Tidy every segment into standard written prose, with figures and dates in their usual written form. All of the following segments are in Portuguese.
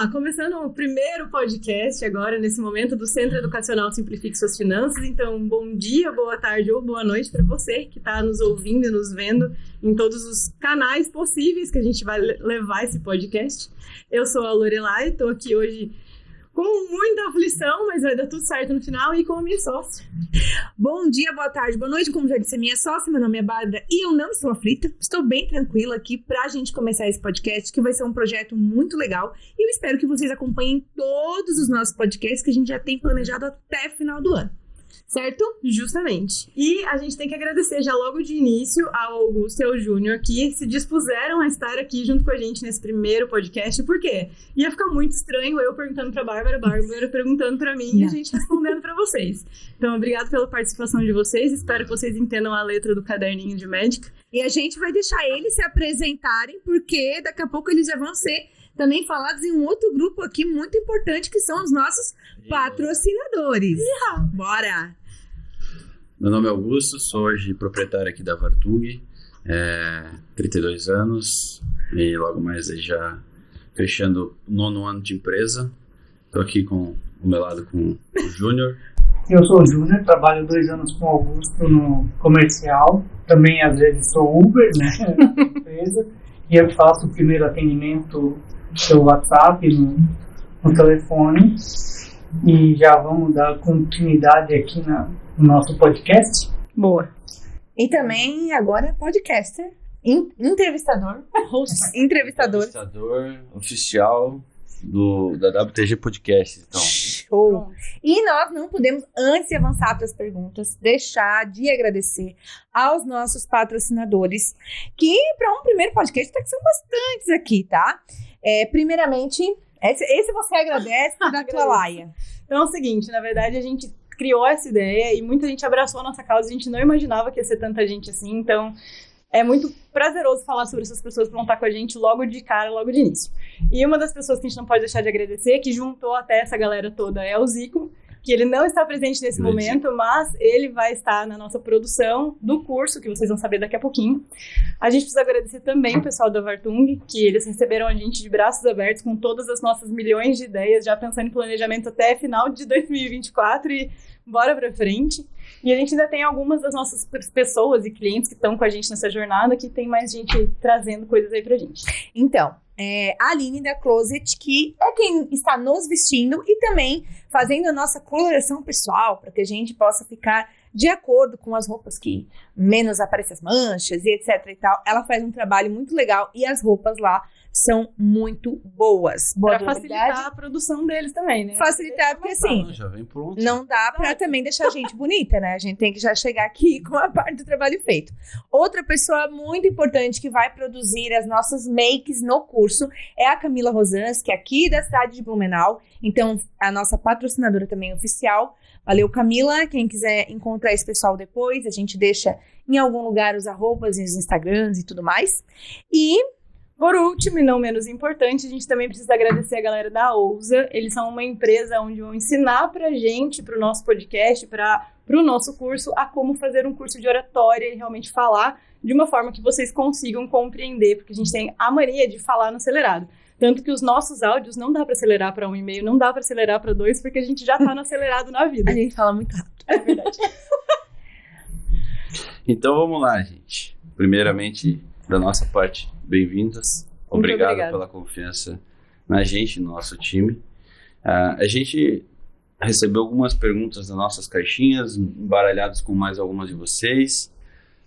lá, começando o primeiro podcast agora, nesse momento do Centro Educacional Simplifique Suas Finanças. Então, bom dia, boa tarde ou boa noite para você que está nos ouvindo e nos vendo em todos os canais possíveis que a gente vai levar esse podcast. Eu sou a Lorelai, estou aqui hoje com muita aflição, mas vai dar tudo certo no final, e com a minha sócia. Bom dia, boa tarde, boa noite, como já disse a minha sócia, meu nome é Bárbara e eu não estou aflita, estou bem tranquila aqui pra gente começar esse podcast, que vai ser um projeto muito legal, e eu espero que vocês acompanhem todos os nossos podcasts que a gente já tem planejado até final do ano. Certo? Justamente. E a gente tem que agradecer já logo de início ao Augusto e ao Júnior, que se dispuseram a estar aqui junto com a gente nesse primeiro podcast. Por quê? Ia ficar muito estranho eu perguntando pra Bárbara, Bárbara perguntando pra mim e a gente respondendo pra vocês. Então, obrigado pela participação de vocês. Espero que vocês entendam a letra do caderninho de médica. E a gente vai deixar eles se apresentarem, porque daqui a pouco eles já vão ser também falados em um outro grupo aqui muito importante, que são os nossos patrocinadores. Bora! Meu nome é Augusto, sou hoje proprietário aqui da Vartung, 32 anos e logo mais aí já fechando o 9º ano de empresa. Estou aqui com o meu lado com o Júnior. Eu sou o Júnior, trabalho 2 anos com o Augusto no comercial, também às vezes sou Uber, né, na empresa, e eu faço o primeiro atendimento pelo WhatsApp, no telefone, e já vamos dar continuidade aqui no nosso podcast. Boa. E também agora podcaster, entrevistador, host, entrevistador oficial da WTG Podcast. Então. Show! E nós não podemos, antes de avançar para as perguntas, deixar de agradecer aos nossos patrocinadores, que para um primeiro podcast até que são bastantes aqui, tá? Primeiramente, esse você agradece da tua laia. Então é o seguinte, na verdade a gente criou essa ideia e muita gente abraçou a nossa causa, a gente não imaginava que ia ser tanta gente assim, então é muito prazeroso falar sobre essas pessoas que vão estar com a gente logo de cara, logo de início. E uma das pessoas que a gente não pode deixar de agradecer, que juntou até essa galera toda, é o Zico, que ele não está presente nesse momento, mas ele vai estar na nossa produção do curso, que vocês vão saber daqui a pouquinho. A gente precisa agradecer também o pessoal da Vartung, que eles receberam a gente de braços abertos com todas as nossas milhões de ideias, já pensando em planejamento até final de 2024 e bora pra frente. E a gente ainda tem algumas das nossas pessoas e clientes que estão com a gente nessa jornada, que tem mais gente trazendo coisas aí pra gente. Então, a Aline da Closet, que é quem está nos vestindo e também fazendo a nossa coloração pessoal, para que a gente possa ficar de acordo com as roupas que menos aparecem as manchas e etc e tal. Ela faz um trabalho muito legal e as roupas lá são muito boas. Para facilitar a produção deles também, né? Facilitar, porque assim, já vem pronto. Não dá para também deixar a gente bonita, né? A gente tem que já chegar aqui com a parte do trabalho feito. Outra pessoa muito importante que vai produzir as nossas makes no curso é a Camila Rosans, que é aqui da cidade de Blumenau. Então, a nossa patrocinadora também oficial. Valeu, Camila. Quem quiser encontrar esse pessoal depois, a gente deixa em algum lugar os arrobas e os Instagrams e tudo mais. E por último, e não menos importante, a gente também precisa agradecer a galera da Ousa. Eles são uma empresa onde vão ensinar pra gente, pro nosso podcast, pro nosso curso, a como fazer um curso de oratória e realmente falar de uma forma que vocês consigam compreender, porque a gente tem a mania de falar no acelerado. Tanto que os nossos áudios não dá pra acelerar pra 1,5, não dá pra acelerar pra 2, porque a gente já tá no acelerado na vida. A gente fala muito rápido. É verdade. Então vamos lá, gente. Primeiramente, da nossa parte, bem-vindas. Obrigado pela confiança na gente, no nosso time. A gente recebeu algumas perguntas das nossas caixinhas, embaralhadas com mais algumas de vocês.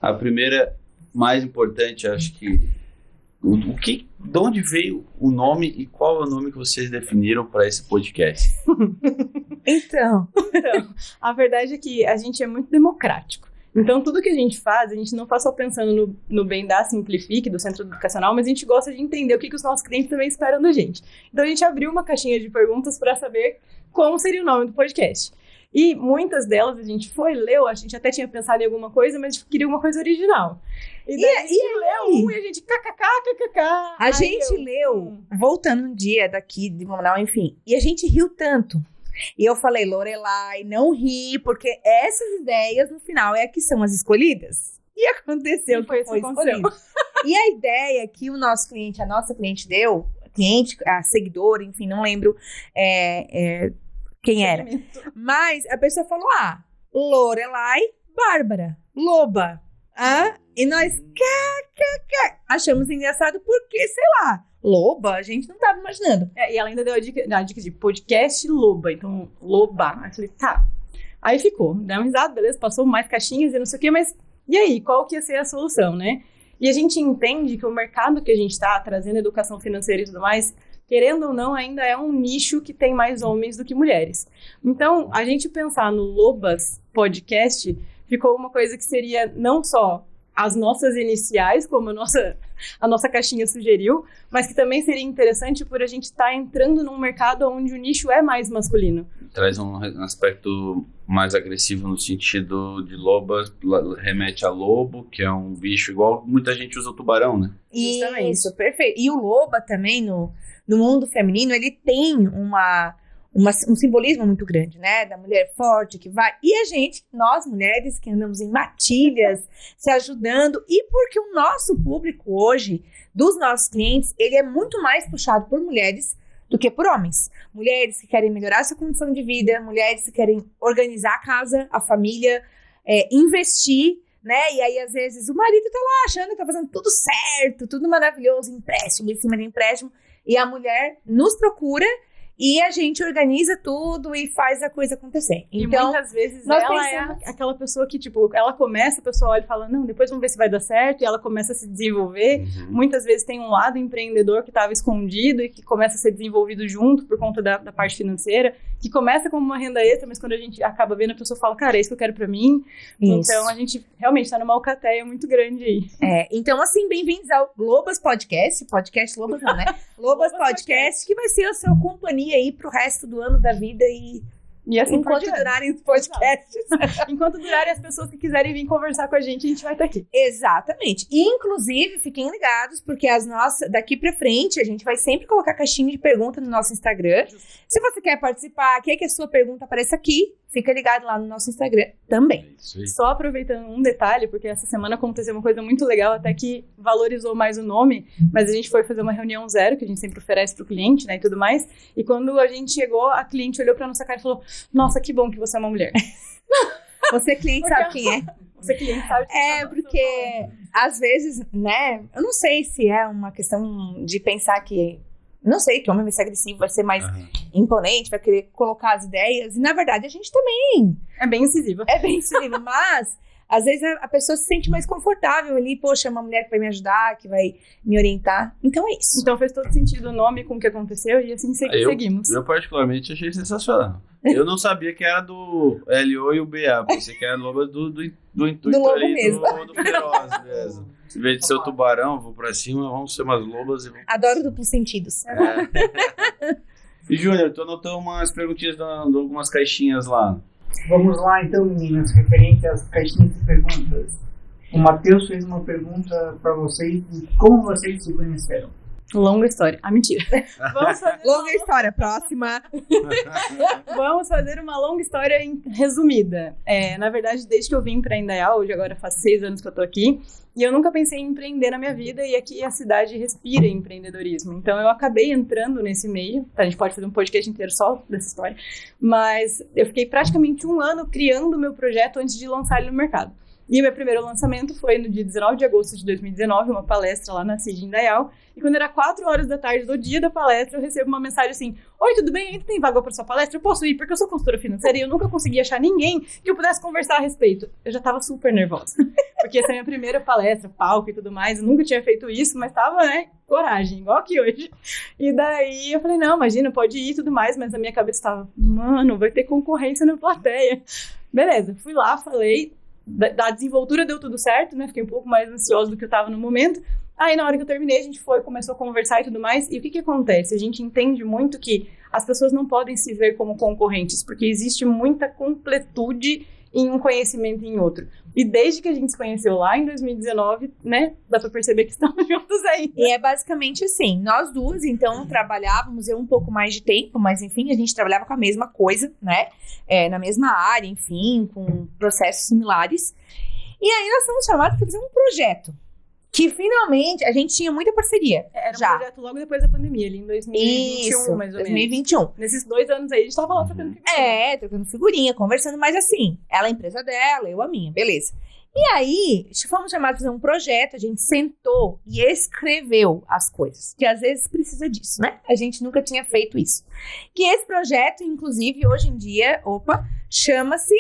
A primeira, mais importante, acho que de onde veio o nome e qual é o nome que vocês definiram para esse podcast? Então, a verdade é que a gente é muito democrático. Então, tudo que a gente faz, a gente não faz só pensando no bem da Simplifique, do Centro Educacional, mas a gente gosta de entender o que os nossos clientes também esperam da gente. Então, a gente abriu uma caixinha de perguntas para saber como seria o nome do podcast. E muitas delas a gente leu, a gente até tinha pensado em alguma coisa, mas a gente queria uma coisa original. E daí a gente leu e a gente kkkkkk. A gente leu, voltando um dia daqui de Blumenau, enfim, e a gente riu tanto. E eu falei, Lorelai, não ri, porque essas ideias no final é que são as escolhidas. E aconteceu que foi escolhido. E a ideia que o nosso cliente, a nossa cliente deu, cliente, a seguidora, enfim, não lembro quem era. Mas a pessoa falou, Lorelai Bárbara, loba. E nós achamos engraçado porque, sei lá, loba, a gente não tava imaginando. E ela ainda deu a dica de podcast loba, então loba. Aí eu falei, tá. Aí ficou, deu uma risada, beleza, passou mais caixinhas e não sei o que, mas e aí, qual que ia ser a solução, né? E a gente entende que o mercado que a gente tá trazendo educação financeira e tudo mais, querendo ou não, ainda é um nicho que tem mais homens do que mulheres. Então, a gente pensar no Lobas Podcast ficou uma coisa que seria não só as nossas iniciais, como a nossa caixinha sugeriu, mas que também seria interessante por a gente estar entrando num mercado onde o nicho é mais masculino. Traz um aspecto mais agressivo no sentido de loba, remete a lobo, que é um bicho igual muita gente usa o tubarão, né? Isso, perfeito. E o loba também, no mundo feminino, ele tem um simbolismo muito grande, né? Da mulher forte que vai. E a gente, nós mulheres que andamos em matilhas, se ajudando. E porque o nosso público hoje, dos nossos clientes, ele é muito mais puxado por mulheres do que por homens. Mulheres que querem melhorar sua condição de vida, mulheres que querem organizar a casa, a família, investir, né? E aí, às vezes, o marido tá lá achando que tá fazendo tudo certo, tudo maravilhoso, empréstimo em cima de empréstimo. E a mulher nos procura e a gente organiza tudo e faz a coisa acontecer. Então, e muitas vezes ela é aquela pessoa que, tipo, ela começa, a pessoa olha e fala, não, depois vamos ver se vai dar certo, e ela começa a se desenvolver. Muitas vezes tem um lado empreendedor que estava escondido e que começa a ser desenvolvido junto por conta da parte financeira, que começa como uma renda extra, mas quando a gente acaba vendo, a pessoa fala, cara, é isso que eu quero pra mim. Isso. Então, a gente realmente tá numa alcateia muito grande aí. Então, assim, bem-vindos ao Lobas Podcast Lobas não, né? Lobas Podcast, que vai ser a sua companhia aí pro resto do ano da vida e assim, enquanto durarem os podcasts. Enquanto durarem as pessoas que quiserem vir conversar com a gente vai estar aqui. Exatamente. E, inclusive, fiquem ligados, porque daqui pra frente, a gente vai sempre colocar caixinha de pergunta no nosso Instagram. Se você quer participar, quer que a sua pergunta apareça aqui, fica ligado lá no nosso Instagram também. Só aproveitando um detalhe, porque essa semana aconteceu uma coisa muito legal, até que valorizou mais o nome, mas a gente foi fazer uma reunião zero, que a gente sempre oferece pro cliente, né, e tudo mais, e quando a gente chegou, a cliente olhou pra nossa cara e falou, nossa, que bom que você é uma mulher. Você cliente sabe quem é. Você cliente sabe quem é. Porque, às vezes, né, eu não sei se é uma questão de pensar que não sei, que o homem vai ser agressivo, vai ser mais imponente, vai querer colocar as ideias. E, na verdade, a gente também é bem incisiva. Mas, às vezes, a pessoa se sente mais confortável ali. Poxa, é uma mulher que vai me ajudar, que vai me orientar. Então, é isso. Então, fez todo sentido o nome com o que aconteceu e assim seguimos. Eu, particularmente, achei sensacional. Eu não sabia que era do LO e o BA. Pensei que era loba do intuito do lobo ali, mesmo. Do feroz mesmo. Em vez de ser o tubarão, vou pra cima, vamos ser umas lobas. Adoro duplos sentidos. E, Júnior, tu anotou umas perguntinhas de algumas caixinhas lá. Vamos lá, então, meninas, referente às caixinhas de perguntas. O Matheus fez uma pergunta pra vocês de como vocês se conheceram. Longa história. Mentira. Longa história, próxima. Vamos fazer uma longa história resumida. Na verdade, desde que eu vim pra Indaial, hoje agora faz 6 anos que eu tô aqui, e eu nunca pensei em empreender na minha vida, e aqui a cidade respira empreendedorismo. Então eu acabei entrando nesse meio, a gente pode fazer um podcast inteiro só dessa história, mas eu fiquei praticamente 1 ano criando o meu projeto antes de lançar ele no mercado. E o meu primeiro lançamento foi no dia 19 de agosto de 2019, uma palestra lá na CID Indaial. E quando era 4 horas da tarde do dia da palestra, eu recebo uma mensagem assim: oi, tudo bem? Ainda tem vaga para sua palestra? Eu posso ir? Porque eu sou consultora financeira e eu nunca consegui achar ninguém que eu pudesse conversar a respeito. Eu já tava super nervosa, porque essa é a minha primeira palestra, palco e tudo mais. Eu nunca tinha feito isso, mas tava, né, coragem, igual aqui hoje. E daí eu falei, não, imagina, pode ir e tudo mais. Mas na minha cabeça tava, mano, vai ter concorrência na plateia. Beleza, fui lá, falei. Da desenvoltura deu tudo certo, né? Fiquei um pouco mais ansiosa do que eu tava no momento. Aí, na hora que eu terminei, a gente começou a conversar e tudo mais. E o que acontece? A gente entende muito que as pessoas não podem se ver como concorrentes, porque existe muita completude em um conhecimento e em outro. E desde que a gente se conheceu lá em 2019, né, dá pra perceber que estamos juntos aí. E é basicamente assim, nós duas, então, trabalhávamos, eu um pouco mais de tempo, mas enfim, a gente trabalhava com a mesma coisa, né, na mesma área, enfim, com processos similares. E aí nós fomos chamados para fazer um projeto. que finalmente a gente tinha muita parceria. Era já. um projeto logo depois da pandemia, ali em 2021, Isso, mais ou 2021. menos. Nesses 2 anos aí, a gente tava lá trocando figurinha. Trocando figurinha, conversando, mas assim, ela é a empresa dela, eu a minha, beleza. E aí, fomos chamados a fazer um projeto, a gente sentou e escreveu as coisas, que às vezes precisa disso, né? A gente nunca tinha feito isso. Que esse projeto, inclusive, hoje em dia, chama-se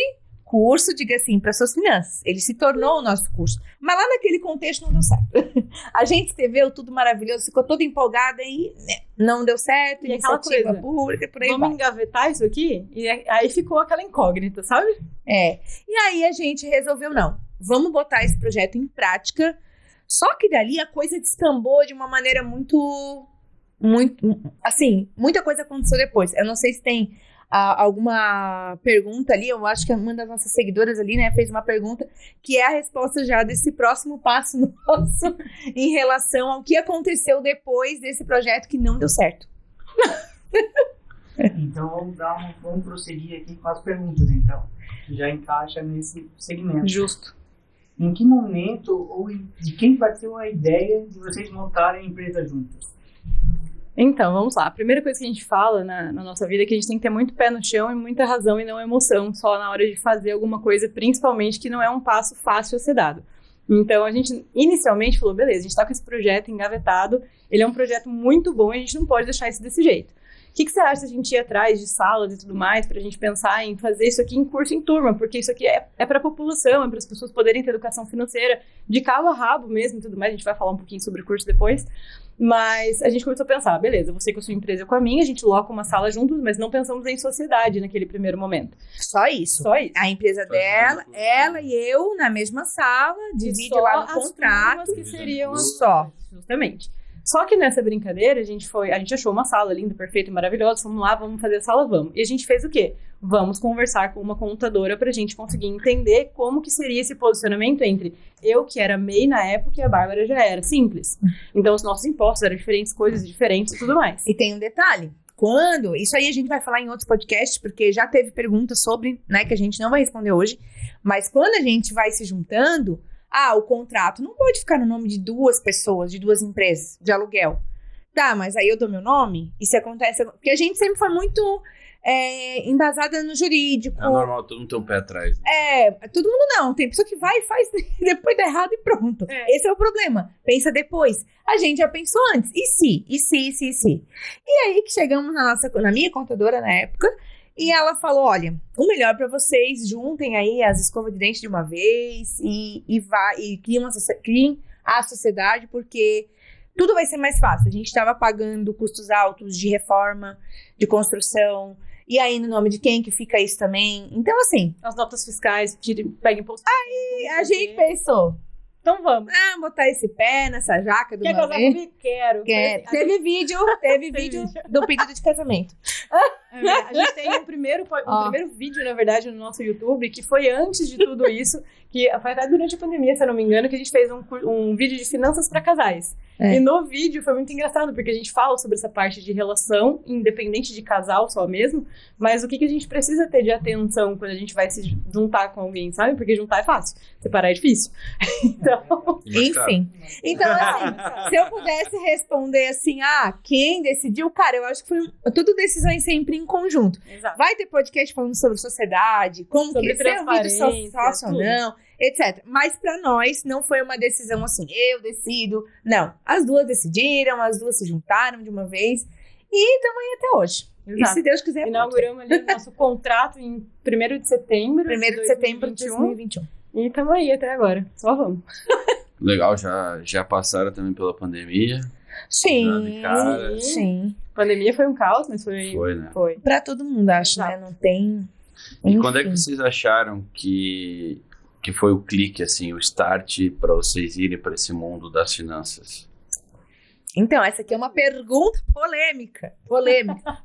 curso, diga assim, para suas finanças. Ele se tornou o nosso curso. Mas lá naquele contexto não deu certo. A gente escreveu tudo maravilhoso, ficou toda empolgada e não deu certo, e aquela coisa pública, por aí vamos engavetar isso aqui? E aí ficou aquela incógnita, sabe? E aí a gente resolveu, não, vamos botar esse projeto em prática. Só que dali a coisa descambou de uma maneira muito, assim, muita coisa aconteceu depois. Eu não sei se tem alguma pergunta ali, eu acho que uma das nossas seguidoras ali, né, fez uma pergunta que é a resposta já desse próximo passo nosso em relação ao que aconteceu depois desse projeto que não deu certo. Então vamos prosseguir aqui com as perguntas, então. Já encaixa nesse segmento. Justo. Em que momento ou de quem partiu a ideia de vocês montarem a empresa juntos? Então, vamos lá. A primeira coisa que a gente fala na nossa vida é que a gente tem que ter muito pé no chão e muita razão e não emoção só na hora de fazer alguma coisa, principalmente que não é um passo fácil a ser dado. Então, a gente inicialmente falou, beleza, a gente tá com esse projeto engavetado, ele é um projeto muito bom e a gente não pode deixar isso desse jeito. O que você acha se a gente ir atrás de salas e tudo mais pra gente pensar em fazer isso aqui em curso em turma? Porque isso aqui é pra população, é para as pessoas poderem ter educação financeira de cabo a rabo mesmo e tudo mais. A gente vai falar um pouquinho sobre o curso depois. Mas a gente começou a pensar, beleza, você com a sua empresa e com a minha, a gente loca uma sala juntos, mas não pensamos em sociedade naquele primeiro momento. Só isso. Só isso. A empresa dela, ela e eu na mesma sala, divide lá no contrato. Que seriam só. Justamente. Só que nessa brincadeira, a gente achou uma sala linda, perfeita e maravilhosa, vamos lá, vamos fazer a sala, vamos. E a gente fez o quê? Vamos conversar com uma contadora pra gente conseguir entender como que seria esse posicionamento entre eu, que era MEI na época, e a Bárbara já era simples. Então, os nossos impostos eram diferentes, coisas diferentes e tudo mais. E tem um detalhe. Isso aí a gente vai falar em outros podcasts, porque já teve perguntas sobre, né, que a gente não vai responder hoje, mas quando a gente vai se juntando, o contrato não pode ficar no nome de 2 pessoas, de 2 empresas de aluguel. Tá, mas aí eu dou meu nome? E se acontece... Porque a gente sempre foi muito embasada no jurídico. É normal, todo mundo tem um pé atrás. Né? Todo mundo não. Tem pessoa que vai e faz, depois dá errado e pronto. Esse é o problema. Pensa depois. A gente já pensou antes. E se? E aí que chegamos na minha contadora na época, e ela falou, olha, o melhor pra vocês, juntem aí as escovas de dente de uma vez e criem a sociedade, porque tudo vai ser mais fácil. A gente estava pagando custos altos de reforma, de construção, e aí no nome de quem que fica isso também? Então, assim... As notas fiscais, pega imposto. Aí a gente pensou... Então vamos. Botar esse pé nessa jaca do Quer casar comigo? Quero. Teve vídeo do pedido de casamento. A gente tem um primeiro vídeo, na verdade, no nosso YouTube, que foi antes de tudo isso, que foi até durante a pandemia, se eu não me engano, que a gente fez um vídeo de finanças para casais. E no vídeo foi muito engraçado, porque a gente fala sobre essa parte de relação, independente de casal só mesmo, mas o que a gente precisa ter de atenção quando a gente vai se juntar com alguém, sabe? Porque juntar é fácil, separar é difícil. Então, enfim. Então, assim, se eu pudesse responder assim, quem decidiu? Cara, eu acho que foi tudo decisões sempre em conjunto. Exato. Vai ter podcast falando sobre sociedade, como sobre que ser um vídeo sócio ou não, etc. Mas pra nós não foi uma decisão assim, eu decido. Não. As 2 decidiram, as 2 se juntaram de uma vez e estamos aí até hoje. Exato. E se Deus quiser. Inauguramos ali o nosso contrato em 1º de setembro. 1º de setembro de 2021. E estamos aí até agora. Só vamos. Legal, já passaram também pela pandemia. Sim. A pandemia foi um caos, mas foi, né? Foi. Pra todo mundo, acho, né? Não tem... E quando é que vocês acharam que foi o clique, assim, o start para vocês irem para esse mundo das finanças? Então, essa aqui é uma pergunta polêmica,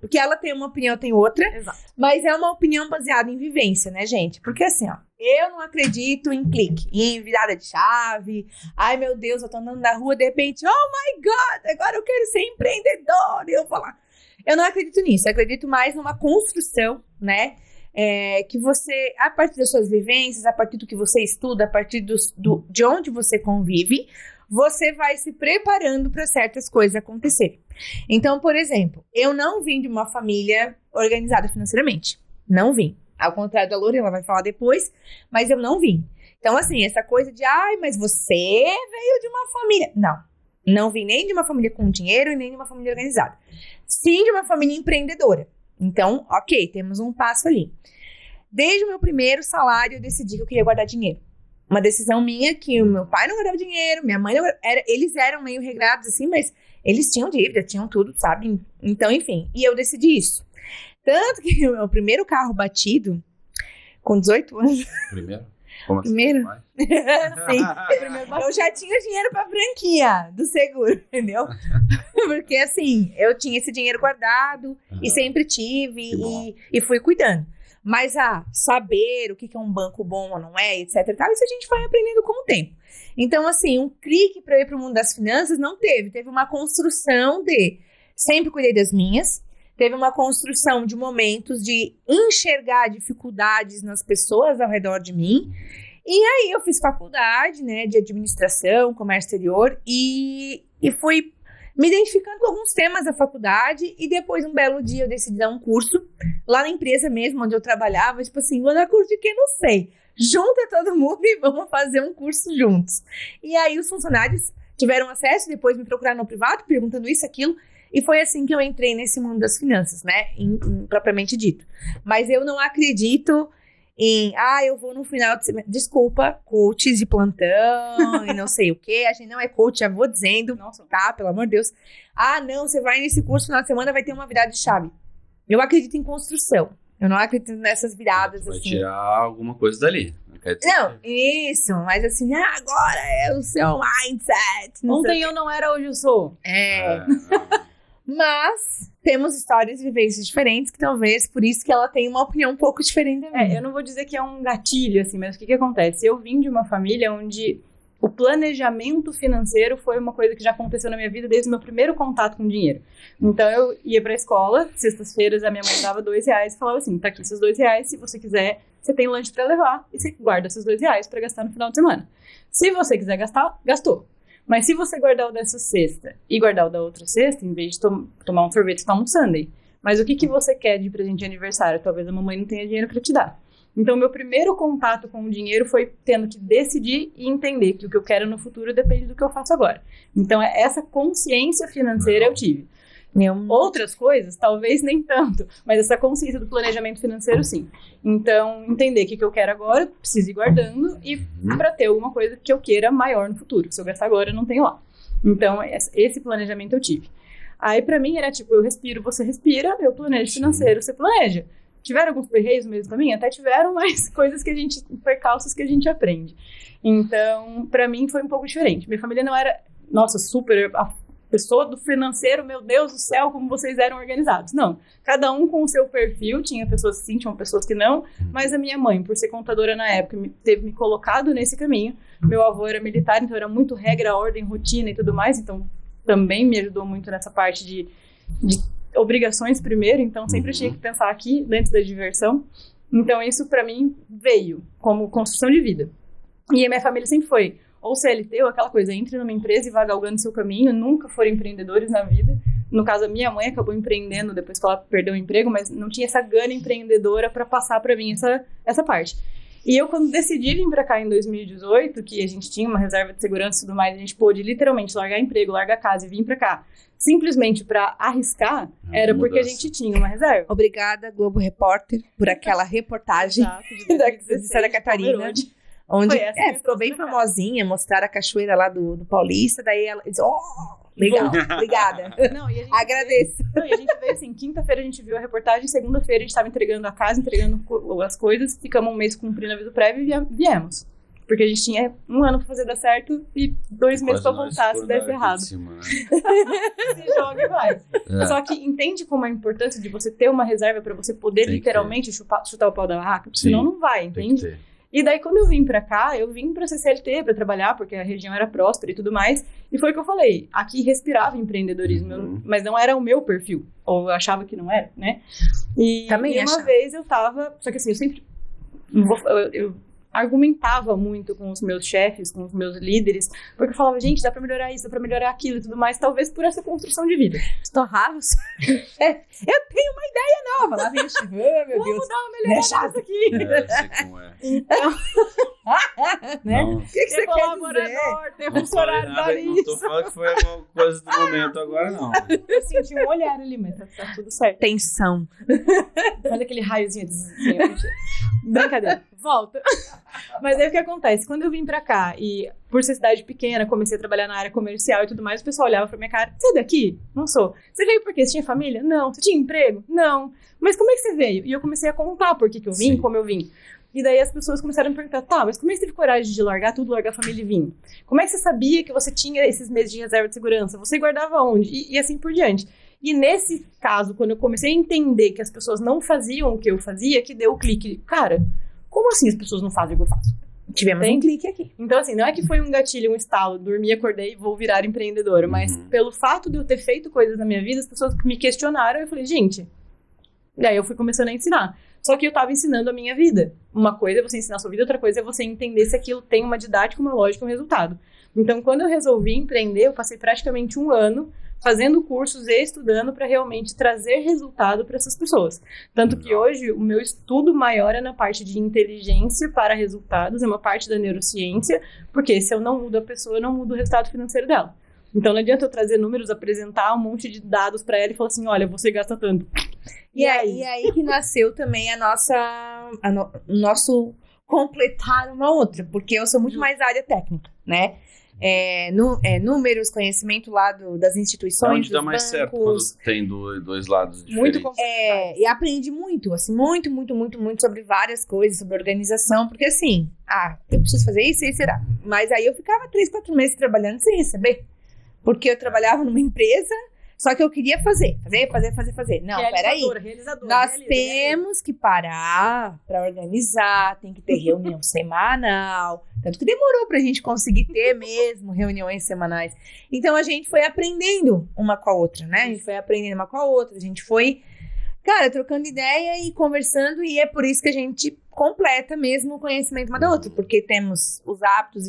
porque ela tem uma opinião, eu tenho outra. Exato. Mas é uma opinião baseada em vivência, né, gente? Porque assim, eu não acredito em clique, em virada de chave. Ai, meu Deus, eu tô andando na rua, de repente, oh my God, agora eu quero ser empreendedor. E eu falar, eu não acredito nisso, eu acredito mais numa construção, né? que você, a partir das suas vivências, a partir do que você estuda, a partir de onde você convive, você vai se preparando para certas coisas acontecerem. Então, por exemplo, eu não vim de uma família organizada financeiramente. Não vim. Ao contrário da Lore, ela vai falar depois, mas eu não vim. Então, assim, essa coisa de, mas você veio de uma família... Não vim nem de uma família com dinheiro e nem de uma família organizada. Sim, de uma família empreendedora. Então, ok, temos um passo ali. Desde o meu primeiro salário, eu decidi que eu queria guardar dinheiro. Uma decisão minha que o meu pai não guardava dinheiro, minha mãe não guardava, eles eram meio regrados assim, mas eles tinham dívida, tinham tudo, sabe? Então, enfim, e eu decidi isso. Tanto que o meu primeiro carro batido, com 18 anos... Primeiro? Como assim? Primeiro? Sim. Eu já tinha dinheiro pra franquia do seguro, entendeu? Porque assim, eu tinha esse dinheiro guardado e sempre tive e fui cuidando. Mas saber o que é um banco bom ou não é, etc e tal, isso a gente vai aprendendo com o tempo. Então, assim, um clique para eu ir pro mundo das finanças não teve. Teve uma construção de... Sempre cuidei das minhas. Teve uma construção de momentos de enxergar dificuldades nas pessoas ao redor de mim. E aí eu fiz faculdade, né, de administração, comércio exterior e fui me identificando com alguns temas da faculdade e depois um belo dia eu decidi dar um curso lá na empresa mesmo onde eu trabalhava, tipo assim, vou dar curso de quê? Não sei. Junta todo mundo e vamos fazer um curso juntos. E aí os funcionários tiveram acesso, depois me procuraram no privado, perguntando isso, aquilo. E foi assim que eu entrei nesse mundo das finanças, né? Propriamente dito. Mas eu não acredito em... eu vou no final de semana... Desculpa, coaches de plantão e não sei o quê. A gente não é coach, já vou dizendo. Nossa. Tá? Pelo amor de Deus. Não, você vai nesse curso no final de semana, vai ter uma virada de chave. Eu acredito em construção. Eu não acredito nessas viradas, vai assim. Tirar alguma coisa dali. Não, isso. Mas assim, agora é o seu mindset. Ontem eu não era, hoje eu sou. Mas temos histórias e vivências diferentes, que talvez por isso que ela tem uma opinião um pouco diferente da minha. Eu não vou dizer que é um gatilho, assim, mas o que acontece? Eu vim de uma família onde o planejamento financeiro foi uma coisa que já aconteceu na minha vida desde o meu primeiro contato com dinheiro. Então eu ia pra escola, sextas-feiras a minha mãe dava R$2 e falava assim, tá aqui esses R$2, se você quiser, você tem lanche pra levar e você guarda esses R$2 pra gastar no final de semana. Se você quiser gastar, gastou. Mas se você guardar o dessa sexta e guardar o da outra sexta, em vez de tomar um sorvete, você toma um sundae. Mas o que você quer de presente de aniversário? Talvez a mamãe não tenha dinheiro para te dar. Então, meu primeiro contato com o dinheiro foi tendo que decidir e entender que o que eu quero no futuro depende do que eu faço agora. Então, essa consciência financeira eu tive. Outras coisas, talvez nem tanto, mas essa consciência do planejamento financeiro, sim. Então, entender o que eu quero agora, preciso ir guardando e para ter alguma coisa que eu queira maior no futuro. Se eu gastar agora, eu não tenho lá. Então, esse planejamento eu tive. Aí, pra mim, era tipo, eu respiro, você respira, eu planejo financeiro, você planeja. Tiveram alguns perreios no meio do caminho? Até tiveram, mas coisas que percalços que a gente aprende. Então, pra mim, foi um pouco diferente. Minha família não era, super... pessoa do financeiro, meu Deus do céu, como vocês eram organizados. Não, cada um com o seu perfil, tinha pessoas que sim, tinham pessoas que não, mas a minha mãe, por ser contadora na época, teve me colocado nesse caminho. Meu avô era militar, então era muito regra, ordem, rotina e tudo mais, então também me ajudou muito nessa parte de obrigações primeiro, então sempre tinha que pensar aqui, dentro da diversão. Então isso pra mim veio como construção de vida. E a minha família sempre foi ou CLT, ou aquela coisa, entre numa empresa e vá galgando seu caminho, nunca foram empreendedores na vida. No caso, a minha mãe acabou empreendendo depois que ela perdeu o emprego, mas não tinha essa gana empreendedora para passar para mim essa parte. E eu, quando decidi vir para cá em 2018, que a gente tinha uma reserva de segurança e tudo mais, a gente pôde literalmente largar emprego, largar casa e vir para cá, simplesmente para arriscar, era porque a gente tinha uma reserva. Obrigada, Globo Repórter, por aquela reportagem de Santa Catarina. Onde ficou bem famosinha, mostraram a cachoeira lá do Paulista, daí ela disse, legal, obrigada. Não, e a gente agradeço. E a gente veio assim, quinta-feira a gente viu a reportagem, segunda-feira a gente estava entregando a casa, entregando as coisas, ficamos um mês cumprindo aviso prévio e viemos. Porque a gente tinha 1 ano pra fazer dar certo e 2 meses pra voltar se desse errado. Se joga e vai. Só que entende como é a importância de você ter uma reserva pra você poder literalmente chutar o pau da barraca? Senão não vai, entende? E daí, quando eu vim pra cá, eu vim pra CCLT, pra trabalhar, porque a região era próspera e tudo mais. E foi o que eu falei, aqui respirava empreendedorismo, mas não era o meu perfil. Ou eu achava que não era, né? E uma vez eu tava... Só que assim, eu sempre... Eu argumentava muito com os meus chefes, com os meus líderes, porque eu falava, gente, dá pra melhorar isso, dá pra melhorar aquilo e tudo mais, talvez por essa construção de vida. Estorrava. Eu tenho uma ideia nova. Lá vem o chefe, meu Deus. Vamos dar uma melhorada nisso aqui. Sei como é. Então... né? O que você quer dizer? Tem funcionário da lista. Não tô falando que foi alguma coisa do momento agora, não. Eu senti um olhar ali, mas tá tudo certo. Tensão. Olha aquele raiozinho de... Brincadeira. Volta. Mas aí o que acontece? Quando eu vim pra cá e, por ser cidade pequena, comecei a trabalhar na área comercial e tudo mais, o pessoal olhava pra minha cara, você é daqui? Não sou. Você veio por quê? Você tinha família? Não. Você tinha emprego? Não. Mas como é que você veio? E eu comecei a contar por que eu vim, como eu vim. E daí as pessoas começaram a me perguntar, tá, mas como é que você teve coragem de largar tudo, largar a família e vir? Como é que você sabia que você tinha esses meses de reserva de segurança? Você guardava onde? E assim por diante. E nesse caso, quando eu comecei a entender que as pessoas não faziam o que eu fazia, que deu o clique. Cara, como assim as pessoas não fazem o que eu faço? Tivemos um clique aqui. Então, assim, não é que foi um gatilho, um estalo, dormi, acordei e vou virar empreendedora, mas pelo fato de eu ter feito coisas na minha vida, as pessoas me questionaram e eu falei, gente... E aí eu fui começando a ensinar. Só que eu tava ensinando a minha vida. Uma coisa é você ensinar a sua vida, outra coisa é você entender se aquilo tem uma didática, uma lógica, um resultado. Então, quando eu resolvi empreender, eu passei praticamente 1 ano fazendo cursos e estudando para realmente trazer resultado para essas pessoas. Tanto que hoje o meu estudo maior é na parte de inteligência para resultados, é uma parte da neurociência, porque se eu não mudo a pessoa, eu não mudo o resultado financeiro dela. Então não adianta eu trazer números, apresentar um monte de dados para ela e falar assim, olha, você gasta tanto. E aí que nasceu também o nosso completar uma outra, porque eu sou muito mais da área técnica, né? Números, conhecimento lá das instituições, onde dá mais certo quando tem dois lados diferentes. Muito e aprendi muito, assim, muito sobre várias coisas, sobre organização, porque assim, eu preciso fazer isso e será. Mas aí eu ficava 3, 4 meses trabalhando sem receber, porque eu trabalhava numa empresa, só que eu queria fazer. Não, peraí. Nós temos que parar para organizar, tem que ter reunião semanal. Tanto que demorou pra gente conseguir ter mesmo reuniões semanais. Então a gente foi aprendendo uma com a outra, né? A gente foi, cara, trocando ideia e conversando, e é por isso que a gente completa mesmo o conhecimento uma da outra, porque temos os hábitos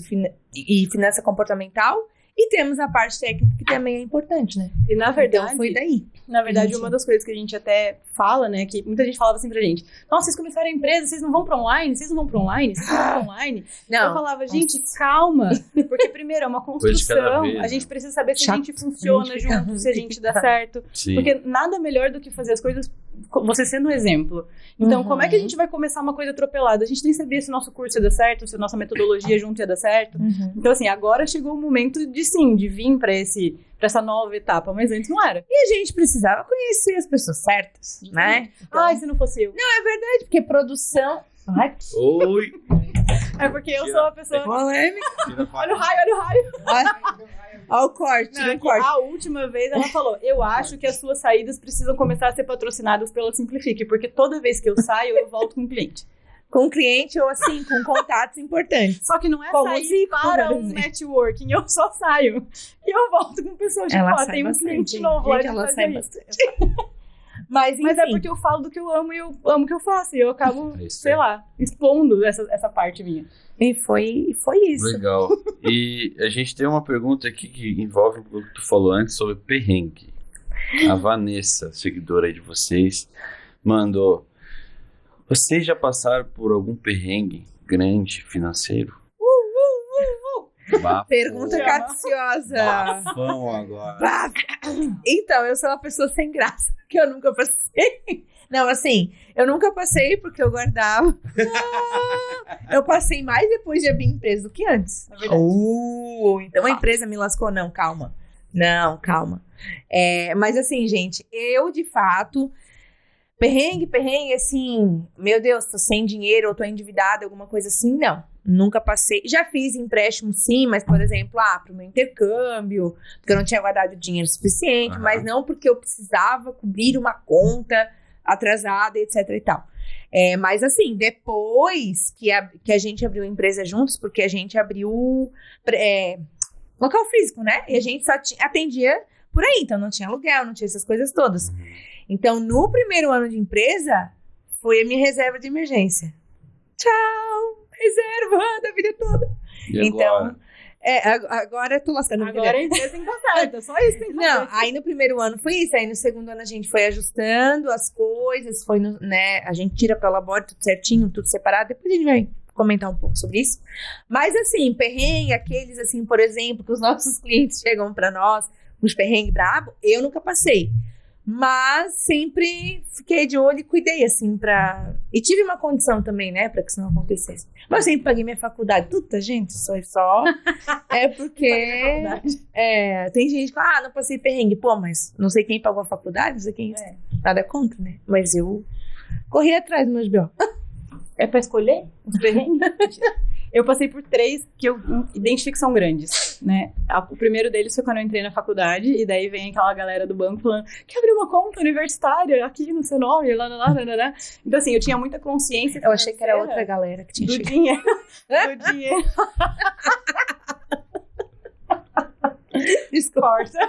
e finança comportamental. E temos a parte técnica, que também é importante, né? E na verdade... Então foi daí. Na verdade, uma das coisas que a gente até fala, né? Que muita gente falava assim pra gente. Nossa, vocês começaram a empresa, vocês não vão pra online? Não. Eu falava, gente, calma. Porque primeiro é uma construção. A gente precisa saber se a gente funciona junto, se a gente dá certo. Sim. Porque nada melhor do que fazer as coisas você sendo um exemplo. Então, como é que a gente vai começar uma coisa atropelada? A gente nem sabia se o nosso curso ia dar certo, se a nossa metodologia junto ia dar certo. Então, assim, agora chegou o momento de vir pra essa nova etapa, mas antes não era. E a gente precisava conhecer as pessoas certas, né? Então... se não fosse eu. Não, é verdade, porque produção... Oi! É porque eu sou a pessoa... Polêmica. Olha o raio. Olha o corte, corte. A última vez ela falou, eu acho que as suas saídas precisam começar a ser patrocinadas pela Simplifique, porque toda vez que eu saio, eu volto com um cliente. Com um cliente ou assim, com contatos importantes. Só que não é sair para um networking, eu só saio. E eu volto com pessoas de fora, tem um cliente novo lá de fazer isso. Mas é porque eu falo do que eu amo e eu amo o que eu faço. E eu acabo, sei lá, expondo essa parte minha. E foi isso. Legal. E a gente tem uma pergunta aqui que envolve o que tu falou antes sobre perrengue. A Vanessa, seguidora aí de vocês, mandou: vocês já passaram por algum perrengue grande financeiro? Pergunta capciosa. Bafão agora. Então, eu sou uma pessoa sem graça, que eu nunca passei. Não, assim, eu nunca passei porque eu guardava. Eu passei mais depois de abrir empresa do que antes. Então a empresa me lascou. Não, calma. Mas assim, gente, eu de fato... Perrengue, assim, meu Deus, tô sem dinheiro ou tô endividada, alguma coisa assim, não. Nunca passei. Já fiz empréstimo, sim, mas, por exemplo, pro meu intercâmbio, porque eu não tinha guardado dinheiro suficiente, mas não porque eu precisava cobrir uma conta atrasada, etc e tal. Mas assim, depois que a gente abriu a empresa juntos, porque a gente abriu local físico, né? E a gente só atendia por aí, então não tinha aluguel, não tinha essas coisas todas. Então, no primeiro ano de empresa, foi a minha reserva de emergência. Tchau! Reserva da vida toda. E então, agora? Agora eu tô lascando. Agora a empresa tem que estar certa, só isso tem que Não, aí no primeiro ano foi isso, aí no segundo ano a gente foi ajustando as coisas, né, a gente tira pra labore tudo certinho, tudo separado, depois a gente vai comentar um pouco sobre isso. Mas assim, perrengue, aqueles assim, por exemplo, que os nossos clientes chegam pra nós, uns perrengues brabo, eu nunca passei. Mas sempre fiquei de olho e cuidei, assim, E tive uma condição também, né, pra que isso não acontecesse. Mas eu sempre paguei minha faculdade. Tudo, gente, só. Porque... tem gente que fala, não passei perrengue. Pô, mas não sei quem pagou a faculdade, não sei quem... Nada contra, né? Mas eu corri atrás dos meus B.O. É pra escolher os perrengues? Eu passei por 3 que eu identifico que são grandes, né? O primeiro deles foi quando eu entrei na faculdade, e daí vem aquela galera do banco falando que abriu uma conta universitária aqui no seu nome, lá. Então, assim, eu tinha muita consciência. Eu achei que era outra galera que tinha do dinheiro. Do dinheiro. Discorda.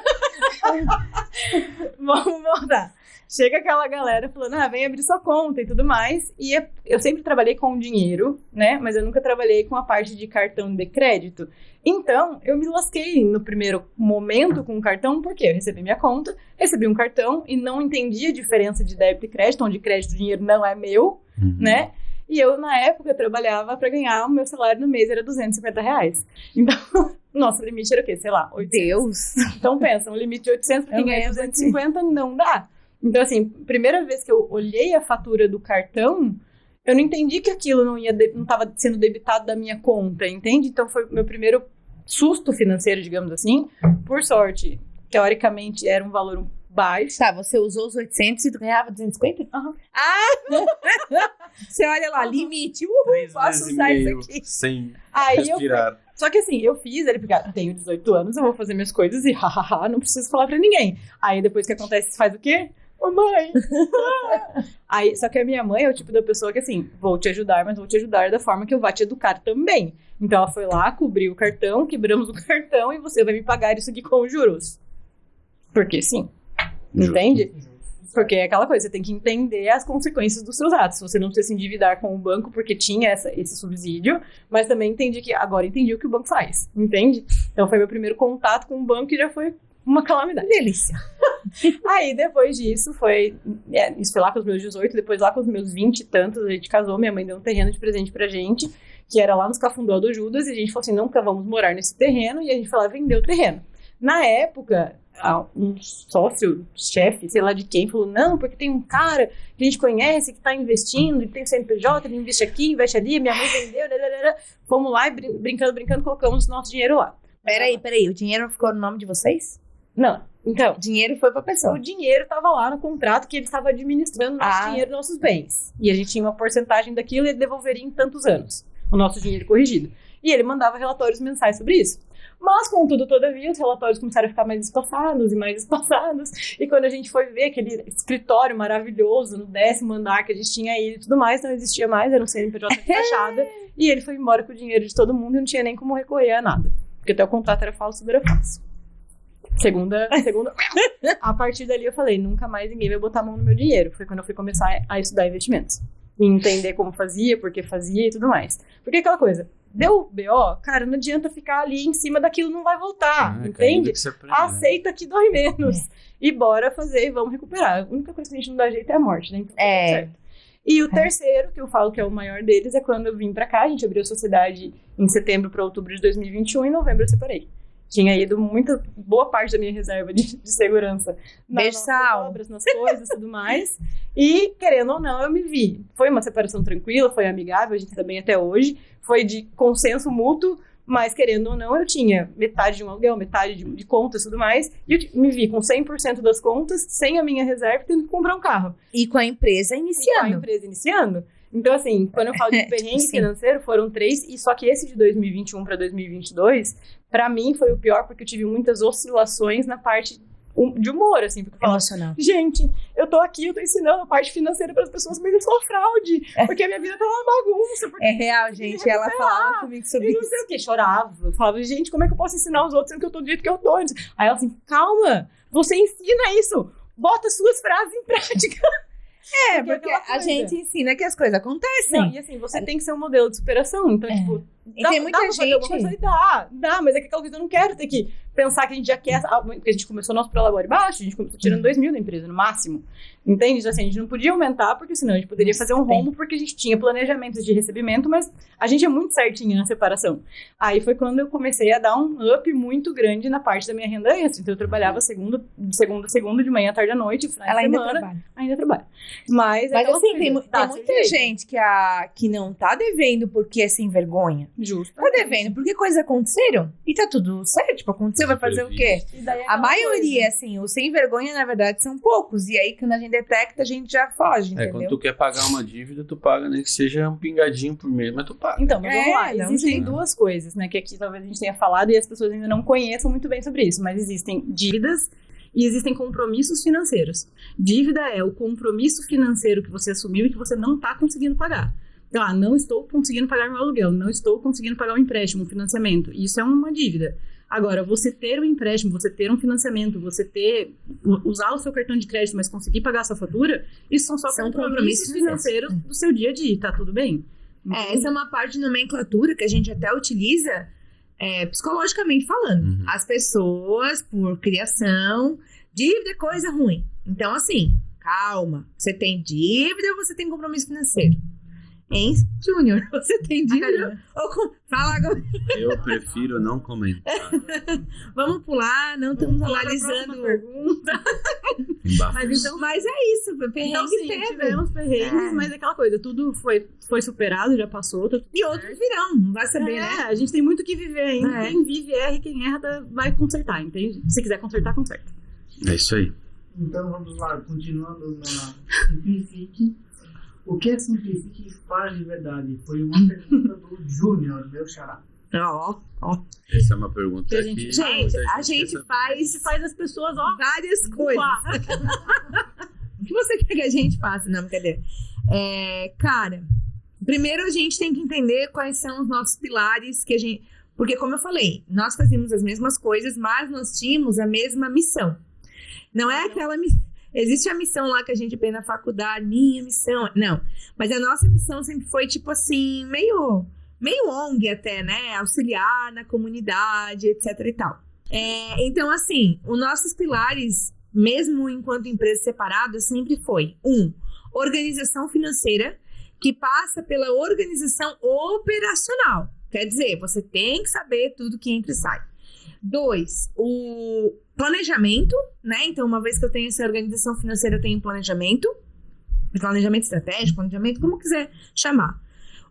Vamos voltar. Chega aquela galera falando, vem abrir sua conta e tudo mais. E eu sempre trabalhei com dinheiro, né? Mas eu nunca trabalhei com a parte de cartão de crédito. Então, eu me lasquei no primeiro momento com o cartão, porque eu recebi minha conta, recebi um cartão e não entendi a diferença de débito e crédito, onde crédito e dinheiro não é meu, né? E eu, na época, trabalhava para ganhar, o meu salário no mês era R$250. Então, nosso limite era o quê? Sei lá, 800. Deus! Então, pensa, um limite de 800 para quem ganha 250 não dá. Então, assim, primeira vez que eu olhei a fatura do cartão, eu não entendi que aquilo não estava sendo debitado da minha conta, entende? Então, foi meu primeiro susto financeiro, digamos assim. Por sorte, teoricamente, era um valor baixo. Tá, você usou os 800 e tu ganhava 250? Aham. Você olha lá, limite. 3 posso meses usar e isso meio aqui. sem Aí respirar. Só que assim, eu fiz, ele porque tenho 18 anos, eu vou fazer minhas coisas e não preciso falar pra ninguém. Aí depois que acontece, faz o quê? Mamãe! Aí, só que a minha mãe é o tipo da pessoa que assim, vou te ajudar, mas vou te ajudar da forma que eu vou te educar também. Então ela foi lá, cobriu o cartão, quebramos o cartão e você vai me pagar isso aqui com juros. Porque sim. Justo. Entende? Porque é aquela coisa, você tem que entender as consequências dos seus atos. Você não precisa se endividar com o banco porque tinha esse subsídio, mas também agora entendi o que o banco faz, entende? Então foi meu primeiro contato com o banco e já foi uma calamidade. Delícia. Aí depois disso isso foi lá com os meus 18, depois lá com os meus 20 e tantos, a gente casou, minha mãe deu um terreno de presente pra gente, que era lá nos Cafundó do Judas, e a gente falou assim, nunca vamos morar nesse terreno, e a gente foi lá vender o terreno. Na época, um sócio, chefe, sei lá de quem, falou, não, porque tem um cara que a gente conhece, que tá investindo, ele tem CNPJ, ele investe aqui, investe ali, minha mãe vendeu, fomos lá e brincando, colocamos o nosso dinheiro lá. Peraí, o dinheiro ficou no nome de vocês? Não, então... O dinheiro foi pra pessoa. O dinheiro tava lá no contrato que ele estava administrando nosso dinheiro, nossos bens. E a gente tinha uma porcentagem daquilo e ele devolveria em tantos anos o nosso dinheiro corrigido. E ele mandava relatórios mensais sobre isso. Mas, contudo, todavia, os relatórios começaram a ficar mais espaçados. E quando a gente foi ver aquele escritório maravilhoso no 10º andar que a gente tinha aí e tudo mais, não existia mais, era um CNPJ de fachada. E ele foi embora com o dinheiro de todo mundo e não tinha nem como recorrer a nada. Porque até o contrato era falso, tudo era falso. Segunda. A partir dali eu falei, nunca mais ninguém vai botar a mão no meu dinheiro. Foi quando eu fui começar a estudar investimentos. E entender como fazia, por que fazia e tudo mais. Porque aquela coisa, deu BO, cara, não adianta ficar ali em cima daquilo, não vai voltar, entende? Aceita que dói menos. E bora fazer, vamos recuperar. A única coisa que a gente não dá jeito é a morte, né? Então, certo. E o terceiro, que eu falo que é o maior deles, é quando eu vim pra cá. A gente abriu a sociedade em setembro para outubro de 2021 e em novembro eu separei. Tinha ido boa parte da minha reserva de segurança nas obras, nas coisas e tudo mais. E, querendo ou não, eu me vi. Foi uma separação tranquila, foi amigável, a gente tá bem até hoje. Foi de consenso mútuo, mas, querendo ou não, eu tinha metade de um aluguel, metade de contas e tudo mais. E eu me vi com 100% das contas, sem a minha reserva, tendo que comprar um carro. E com a empresa iniciando. Então, assim, quando eu falo de perrengue financeiro, foram 3, e só que esse de 2021 para 2022, pra mim foi o pior, porque eu tive muitas oscilações na parte de humor, assim, porque eu falava, emocional. Gente, eu tô aqui, eu tô ensinando a parte financeira para as pessoas, mas eu sou uma fraude, porque a minha vida tá uma bagunça. É real, gente, ela falava comigo sobre isso. Não sei o que, chorava. Eu falava, gente, como é que eu posso ensinar os outros sendo que eu tô do jeito que eu tô? Aí ela assim, calma, você ensina isso, bota suas frases em prática. Porque a gente ensina que as coisas acontecem. Não, e assim, você tem que ser um modelo de superação. Então, tipo, e tem muita gente. Dá, mas é que aquela coisa eu não quero ter que pensar que a gente já quer. Porque a gente começou nosso prolabore baixo, a gente começou tirando 2 mil da empresa, no máximo. Entende? Então, assim, a gente não podia aumentar, porque senão a gente poderia fazer um rombo, porque a gente tinha planejamentos de recebimento, mas a gente é muito certinho na separação. Aí foi quando eu comecei a dar um up muito grande na parte da minha renda extra. Então, eu trabalhava segunda a segunda, de manhã, à tarde, à noite, final de semana. Ainda trabalha. Mas assim, tem muita gente que não tá devendo porque é sem vergonha. Justo. Tá devendo porque coisas aconteceram e tá tudo certo. Tipo, aconteceu, vai fazer o quê? A maioria, assim, os sem vergonha, na verdade, são poucos. E aí, quando a gente detecta, a gente já foge, entendeu? Quando tu quer pagar uma dívida, tu paga, nem que seja um pingadinho por mês, mas tu paga. Então, mas vamos lá. Existem duas coisas, né? Que aqui talvez a gente tenha falado e as pessoas ainda não conheçam muito bem sobre isso. Mas existem dívidas e existem compromissos financeiros. Dívida é o compromisso financeiro que você assumiu e que você não está conseguindo pagar. Não estou conseguindo pagar meu aluguel, não estou conseguindo pagar um empréstimo, um financiamento. Isso é uma dívida. Agora, você ter um empréstimo, você ter um financiamento, usar o seu cartão de crédito, mas conseguir pagar a sua fatura, isso são compromissos financeiros do seu dia a dia, tá tudo bem? Essa é uma parte de nomenclatura que a gente até utiliza psicologicamente falando. As pessoas, por criação, dívida é coisa ruim. Então, assim, calma. Você tem dívida ou você tem compromisso financeiro? Hein, Júnior? Você tem dívida? Fala agora. Eu prefiro não comentar. Vamos pular, não estamos analisando. Pergunta. Mas é isso, perrengue então, sim, tivemos perrengues, mas é aquela coisa, tudo foi superado, já passou. E outros virão, vai saber, né? A gente tem muito o que viver ainda. Quem vive erra e quem erra vai consertar, entende? Se quiser consertar, conserta. É isso aí. Então vamos lá, continuando na Simplifique. O que a Simplifique faz de verdade? Foi uma pergunta do Júnior, meu xará. Essa é uma pergunta que a gente faz as pessoas várias coisas. O que você quer que a gente faça? Não, brincadeira. Cara, primeiro a gente tem que entender quais são os nossos pilares que a gente... Porque, como eu falei, nós fazíamos as mesmas coisas, mas nós tínhamos a mesma missão. Não é aquela missão... Existe a missão lá que a gente vê na faculdade, minha missão. Não, mas a nossa missão sempre foi, tipo assim, meio ONG até, né? Auxiliar na comunidade, etc e tal. Então, assim, os nossos pilares, mesmo enquanto empresa separada, sempre foi: 1, organização financeira, que passa pela organização operacional. Quer dizer, você tem que saber tudo que entra e sai. 2, o planejamento, né? Então, uma vez que eu tenho essa organização financeira, eu tenho planejamento estratégico, planejamento, como quiser chamar.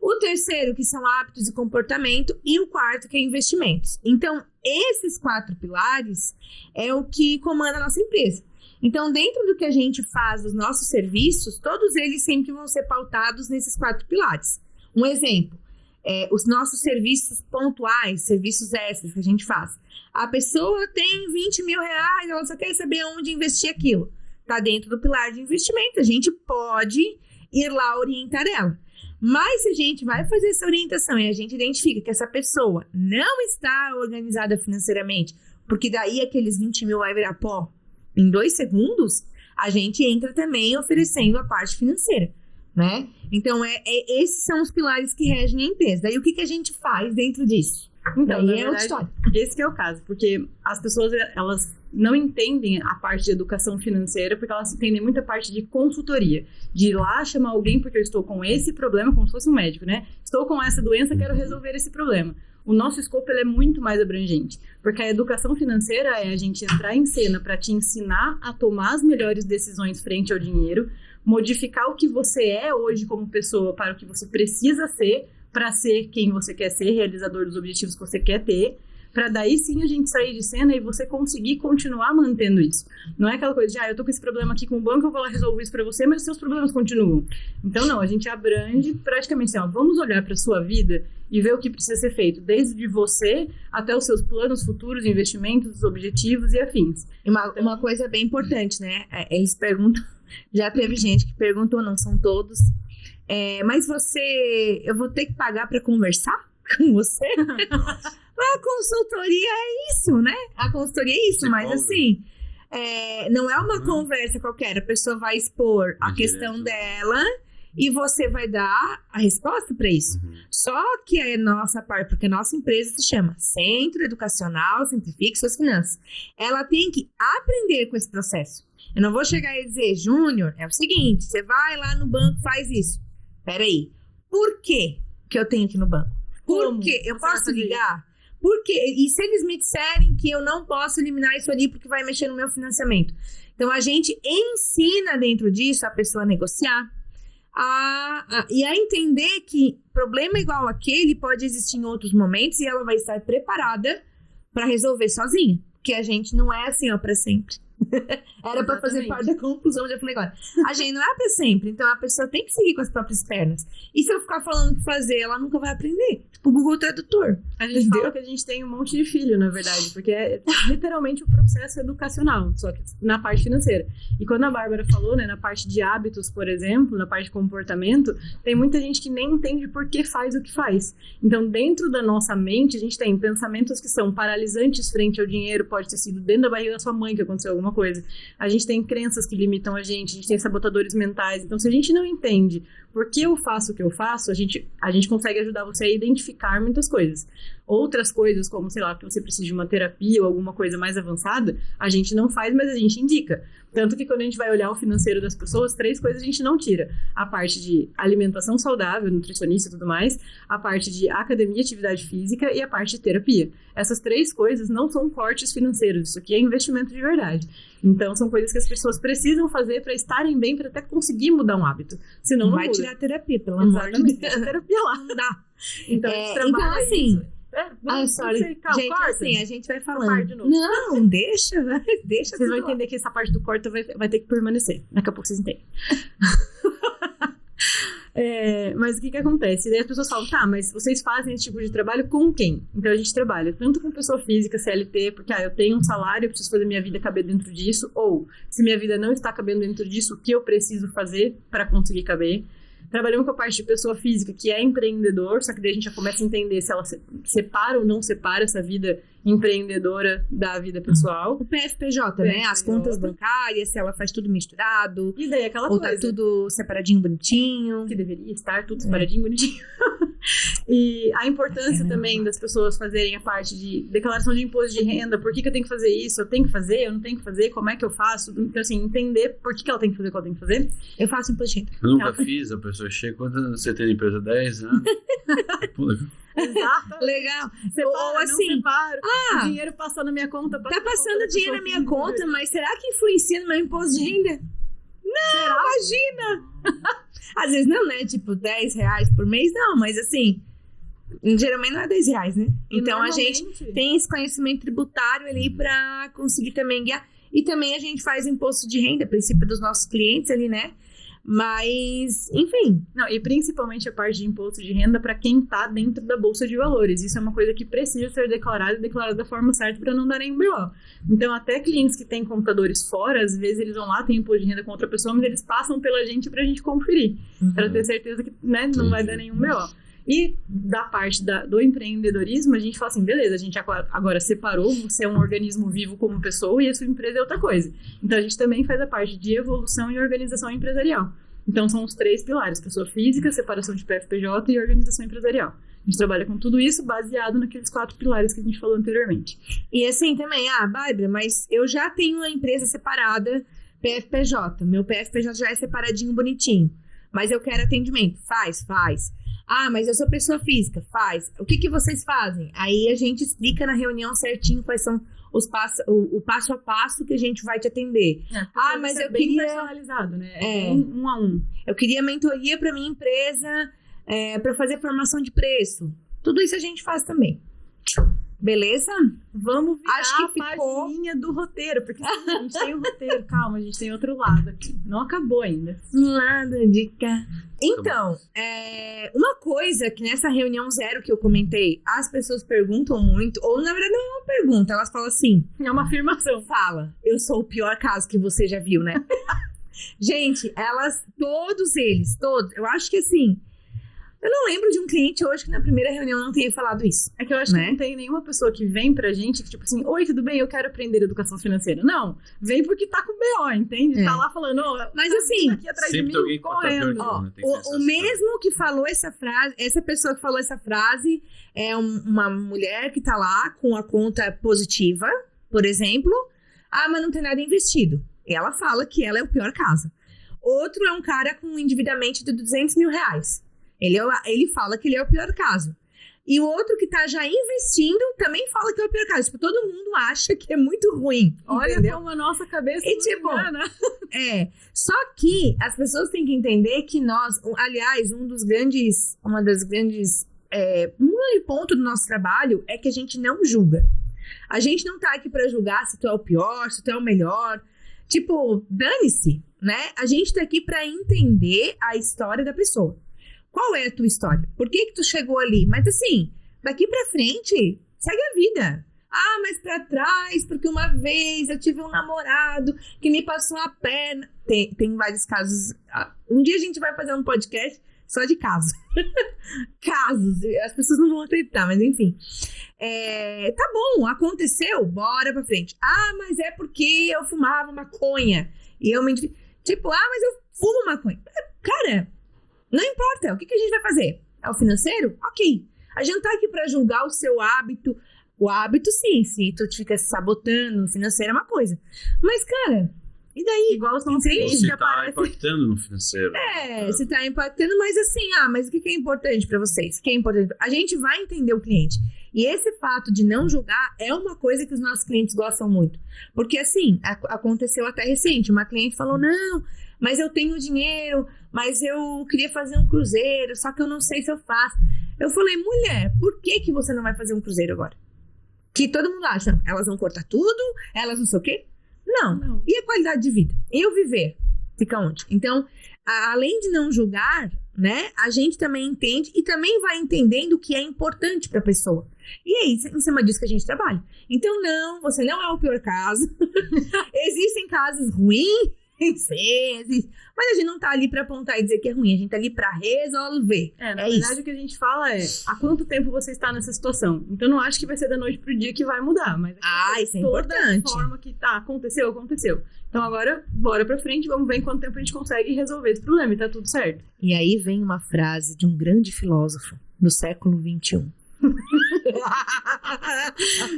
O 3º, que são hábitos e comportamento, e o 4º, que é investimentos. Então, esses 4 pilares é o que comanda a nossa empresa. Então, dentro do que a gente faz, os nossos serviços, todos eles sempre vão ser pautados nesses 4 pilares. Um exemplo, os nossos serviços pontuais, serviços extras que a gente faz. A pessoa tem 20 mil reais, ela só quer saber onde investir aquilo. Está dentro do pilar de investimento, a gente pode ir lá orientar ela. Mas se a gente vai fazer essa orientação e a gente identifica que essa pessoa não está organizada financeiramente, porque daí aqueles 20 mil vai virar pó em 2 segundos, a gente entra também oferecendo a parte financeira, né? Então, esses são os pilares que regem a empresa. Daí, o que a gente faz dentro disso? Então, daí outra história. Esse que é o caso, porque as pessoas, elas não entendem a parte de educação financeira, porque elas entendem muita parte de consultoria, de ir lá chamar alguém porque eu estou com esse problema, como se fosse um médico, né? Estou com essa doença, quero resolver esse problema. O nosso escopo ele é muito mais abrangente, porque a educação financeira é a gente entrar em cena para te ensinar a tomar as melhores decisões frente ao dinheiro, modificar o que você é hoje como pessoa para o que você precisa ser, para ser quem você quer ser, realizador dos objetivos que você quer ter, para daí sim a gente sair de cena e você conseguir continuar mantendo isso. Não é aquela coisa de, eu tô com esse problema aqui com o banco, eu vou lá resolver isso para você, mas os seus problemas continuam. Então não, a gente abrange praticamente assim, vamos olhar para sua vida e ver o que precisa ser feito, desde você até os seus planos futuros, investimentos, objetivos e afins. Uma coisa bem importante, né? Eles perguntam, Já teve gente que perguntou, não são todos. Mas eu vou ter que pagar pra conversar com você? A consultoria é isso, né? A consultoria é isso, mas assim, não é uma conversa qualquer. A pessoa vai expor a questão dela e você vai dar a resposta para isso. Só que a nossa parte, porque a nossa empresa se chama Centro Educacional Simplifique Suas Finanças. Ela tem que aprender com esse processo. Eu não vou chegar e dizer, Júnior, é o seguinte, você vai lá no banco, faz isso. Peraí, por que eu tenho que ir no banco? Por quê? Eu posso ligar? Por quê? E se eles me disserem que eu não posso eliminar isso ali porque vai mexer no meu financiamento? Então, a gente ensina dentro disso a pessoa a negociar e a entender que problema igual aquele pode existir em outros momentos e ela vai estar preparada para resolver sozinha. Porque a gente não é assim, ó, para sempre. Era para fazer parte da conclusão, já falei agora. A gente não é para sempre, então a pessoa tem que seguir com as próprias pernas. E se eu ficar falando o que fazer, ela nunca vai aprender. Tipo o Google Tradutor. A gente fala que a gente tem um monte de filho, na verdade, porque é literalmente o processo educacional, só que na parte financeira. E quando a Bárbara falou, né, na parte de hábitos, por exemplo, na parte de comportamento, tem muita gente que nem entende por que faz o que faz. Então, dentro da nossa mente, a gente tem pensamentos que são paralisantes frente ao dinheiro, pode ter sido dentro da barriga da sua mãe que aconteceu alguma coisa. A gente tem crenças que limitam a gente tem sabotadores mentais. Então, se a gente não entende por que eu faço o que eu faço, a gente consegue ajudar você a identificar muitas coisas. Outras coisas, como, sei lá, que você precisa de uma terapia ou alguma coisa mais avançada, a gente não faz, mas a gente indica. Tanto que quando a gente vai olhar o financeiro das pessoas, 3 coisas a gente não tira. A parte de alimentação saudável, nutricionista e tudo mais, a parte de academia, atividade física e a parte de terapia. Essas 3 coisas não são cortes financeiros, isso aqui é investimento de verdade. Então, são coisas que as pessoas precisam fazer para estarem bem, para até conseguir mudar um hábito. Senão não vai muda. tirar terapia, pelo amor de Deus. Deixa a terapia lá. Não dá. Então, a gente trabalha assim... gente, assim, a gente vai falando. Não, deixa. Vocês vão entender que essa parte do corte vai ter que permanecer. Daqui a pouco vocês entendem. Mas o que acontece? Daí as pessoas falam, tá, mas vocês fazem esse tipo de trabalho com quem? Então a gente trabalha tanto com pessoa física, CLT, porque eu tenho um salário, eu preciso fazer minha vida caber dentro disso, ou se minha vida não está cabendo dentro disso, o que eu preciso fazer para conseguir caber? Trabalhamos com a parte de pessoa física, que é empreendedor, só que daí a gente já começa a entender se ela separa ou não separa essa vida empreendedora da vida pessoal. O PFPJ, né? As contas bancárias, se ela faz tudo misturado. E daí aquela ou coisa. Tá tudo separadinho, bonitinho. Que deveria estar tudo separadinho, bonitinho. E a importância também das pessoas fazerem a parte de declaração de imposto de renda. Por que eu tenho que fazer isso? Eu tenho que fazer? Eu não tenho que fazer? Como é que eu faço? Então, assim, entender por que ela tem que fazer o que ela tem que fazer. Eu faço imposto de renda. Eu nunca fiz, a pessoa chega, quanto anos você tem de empresa? 10 anos? Exato. Legal. Separa, ou assim, não separo. O dinheiro passou na minha conta. Tá passando dinheiro na minha conta, mas será que influencia no meu imposto de renda? Não, imagina! Às vezes não, né? Tipo, R$10 por mês, não, mas assim, geralmente não é R$10, né? Então a gente tem esse conhecimento tributário ali pra conseguir também guiar. E também a gente faz o imposto de renda, a princípio dos nossos clientes ali, né? Mas, enfim. Não, e principalmente a parte de imposto de renda para quem está dentro da Bolsa de Valores. Isso é uma coisa que precisa ser declarada e declarada da forma certa para não dar nenhum BO. Então, até clientes que têm computadores fora, às vezes eles vão lá, tem imposto de renda com outra pessoa, mas eles passam pela gente para a gente conferir. Para ter certeza que, né, não vai dar nenhum BO. E da parte do empreendedorismo, a gente fala assim, beleza, a gente agora separou, você é um organismo vivo como pessoa e a sua empresa é outra coisa. Então, a gente também faz a parte de evolução e organização empresarial. Então, são os 3 pilares, pessoa física, separação de PFPJ e organização empresarial. A gente trabalha com tudo isso baseado naqueles 4 pilares que a gente falou anteriormente. E assim também, Bárbara, mas eu já tenho uma empresa separada, PFPJ. Meu PFPJ já é separadinho, bonitinho. Mas eu quero atendimento. Faz. Mas eu sou pessoa física. Faz. O que vocês fazem? Aí a gente explica na reunião certinho quais são o passo a passo que a gente vai te atender. Mas eu bem queria... personalizado, né? Um a um. Eu queria mentoria para minha empresa, para fazer formação de preço. Tudo isso a gente faz também. Beleza? Vamos virar Acho que a ficou... página do roteiro, porque sim, a gente tem o roteiro, calma, a gente tem outro lado aqui. Não acabou ainda. Lado de cá. Então, uma coisa que nessa reunião 0 que eu comentei, as pessoas perguntam muito, ou na verdade não é uma pergunta, elas falam assim... É uma afirmação. Fala, eu sou o pior caso que você já viu, né? Gente, todos eles, eu acho que assim, eu não lembro de um cliente hoje que na primeira reunião não tenha falado isso. É que eu acho que não tem nenhuma pessoa que vem pra gente que tipo assim, oi, tudo bem, eu quero aprender educação financeira. Não, vem porque tá com BO, entende? Tá lá falando, mas assim, aqui atrás sempre de mim, alguém correndo. O mesmo que falou essa frase, essa pessoa que falou essa frase é uma mulher que tá lá com a conta positiva, por exemplo, mas não tem nada investido. Ela fala que ela é o pior caso. Outro é um cara com um endividamento de R$200 mil. Ele fala que ele é o pior caso. E o outro que tá já investindo também fala que é o pior caso. Tipo, todo mundo acha que é muito ruim. Olha, entendeu? como a nossa cabeça e, tipo, só que as pessoas têm que entender que nós, aliás, um dos grandes ponto do nosso trabalho é que a gente não julga. A gente não tá aqui pra julgar se tu é o pior, se tu é o melhor. Tipo, dane-se, né? A gente tá aqui pra entender a história da pessoa. Qual é a tua história? Por que tu chegou ali? Mas assim, daqui pra frente, segue a vida. Mas pra trás, porque uma vez eu tive um namorado que me passou a perna. Tem vários casos. Um dia a gente vai fazer um podcast só de casos. Casos. As pessoas não vão acreditar, mas enfim. Tá bom, aconteceu, bora pra frente. Mas é porque eu fumava maconha. E eu me... Tipo, mas eu fumo maconha. Cara... Não importa, o que a gente vai fazer? É o financeiro? Ok. A gente não tá aqui pra julgar o seu hábito. O hábito, sim, se tu fica se sabotando, o financeiro é uma coisa. Mas, cara, e daí? Igual os nossos clientes que aparecem. Você tá impactando no financeiro. Você tá impactando, mas assim, mas o que é importante pra vocês? O que é importante? A gente vai entender o cliente. E esse fato de não julgar é uma coisa que os nossos clientes gostam muito. Porque, assim, aconteceu até recente. Uma cliente falou, não, mas eu tenho dinheiro, mas eu queria fazer um cruzeiro, só que eu não sei se eu faço. Eu falei, mulher, por que você não vai fazer um cruzeiro agora? Que todo mundo acha, elas vão cortar tudo, elas não sei o quê. Não. E a qualidade de vida? E o viver? Fica onde? Então, além de não julgar, né, a gente também entende e também vai entendendo o que é importante para a pessoa. E é isso, em cima disso que a gente trabalha. Então, não, você não é o pior caso. Existem casos ruins, sim, mas a gente não tá ali pra apontar e dizer que é ruim, a gente tá ali pra resolver. Na verdade, isso. O que a gente fala é, há quanto tempo você está nessa situação? Então, não acho que vai ser da noite pro dia que vai mudar, mas isso é importante. Da forma que aconteceu. Então, agora, bora pra frente, vamos ver em quanto tempo a gente consegue resolver esse problema e tá tudo certo. E aí vem uma frase de um grande filósofo do século XXI.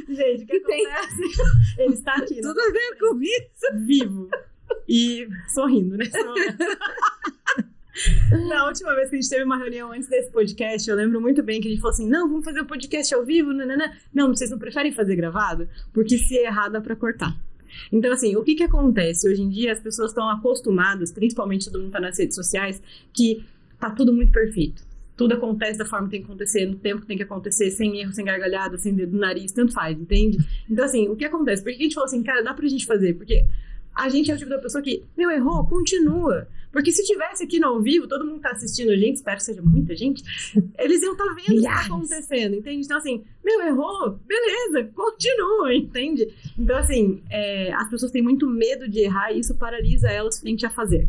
Gente, o que acontece? Ele está aqui. Tudo a ver com isso? Vivo. E sorrindo nesse momento. Na última vez que a gente teve uma reunião antes desse podcast, eu lembro muito bem que a gente falou assim, não, vamos fazer o podcast ao vivo, não, vocês não preferem fazer gravado? Porque se errar dá pra cortar. Então, assim, o que acontece? Hoje em dia as pessoas estão acostumadas, principalmente todo mundo tá nas redes sociais, que tá tudo muito perfeito. Tudo acontece da forma que tem que acontecer, no tempo que tem que acontecer, sem erro, sem gargalhada, sem dedo no nariz, tanto faz, entende? Então, assim, o que acontece? Por que a gente falou assim, cara, dá pra gente fazer? Porque a gente é o tipo da pessoa que, errou, continua. Porque se tivesse aqui no ao vivo, todo mundo tá assistindo a gente, espero que seja muita gente, eles iam estar vendo o que tá acontecendo, entende? Então, assim, errou, beleza, continua, entende? Então, assim, as pessoas têm muito medo de errar e isso paralisa elas frente a fazer.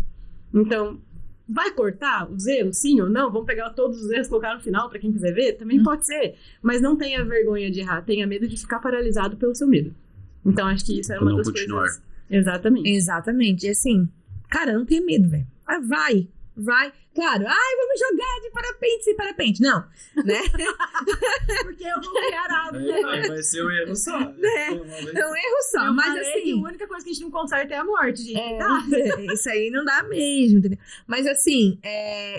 Então, vai cortar os erros, sim ou não? Vamos pegar todos os erros e colocar no final pra quem quiser ver? Também pode ser. Mas não tenha vergonha de errar, tenha medo de ficar paralisado pelo seu medo. Então, acho que isso é uma das coisas... Exatamente. E assim, cara, não tenha medo, velho. Vai. Claro, vamos jogar de parapente. Não, né? Porque eu vou criar algo. Vai ser um erro só. É um erro só, mas assim... A única coisa que a gente não conserta é a morte, gente. Isso aí não dá mesmo, entendeu? Mas assim,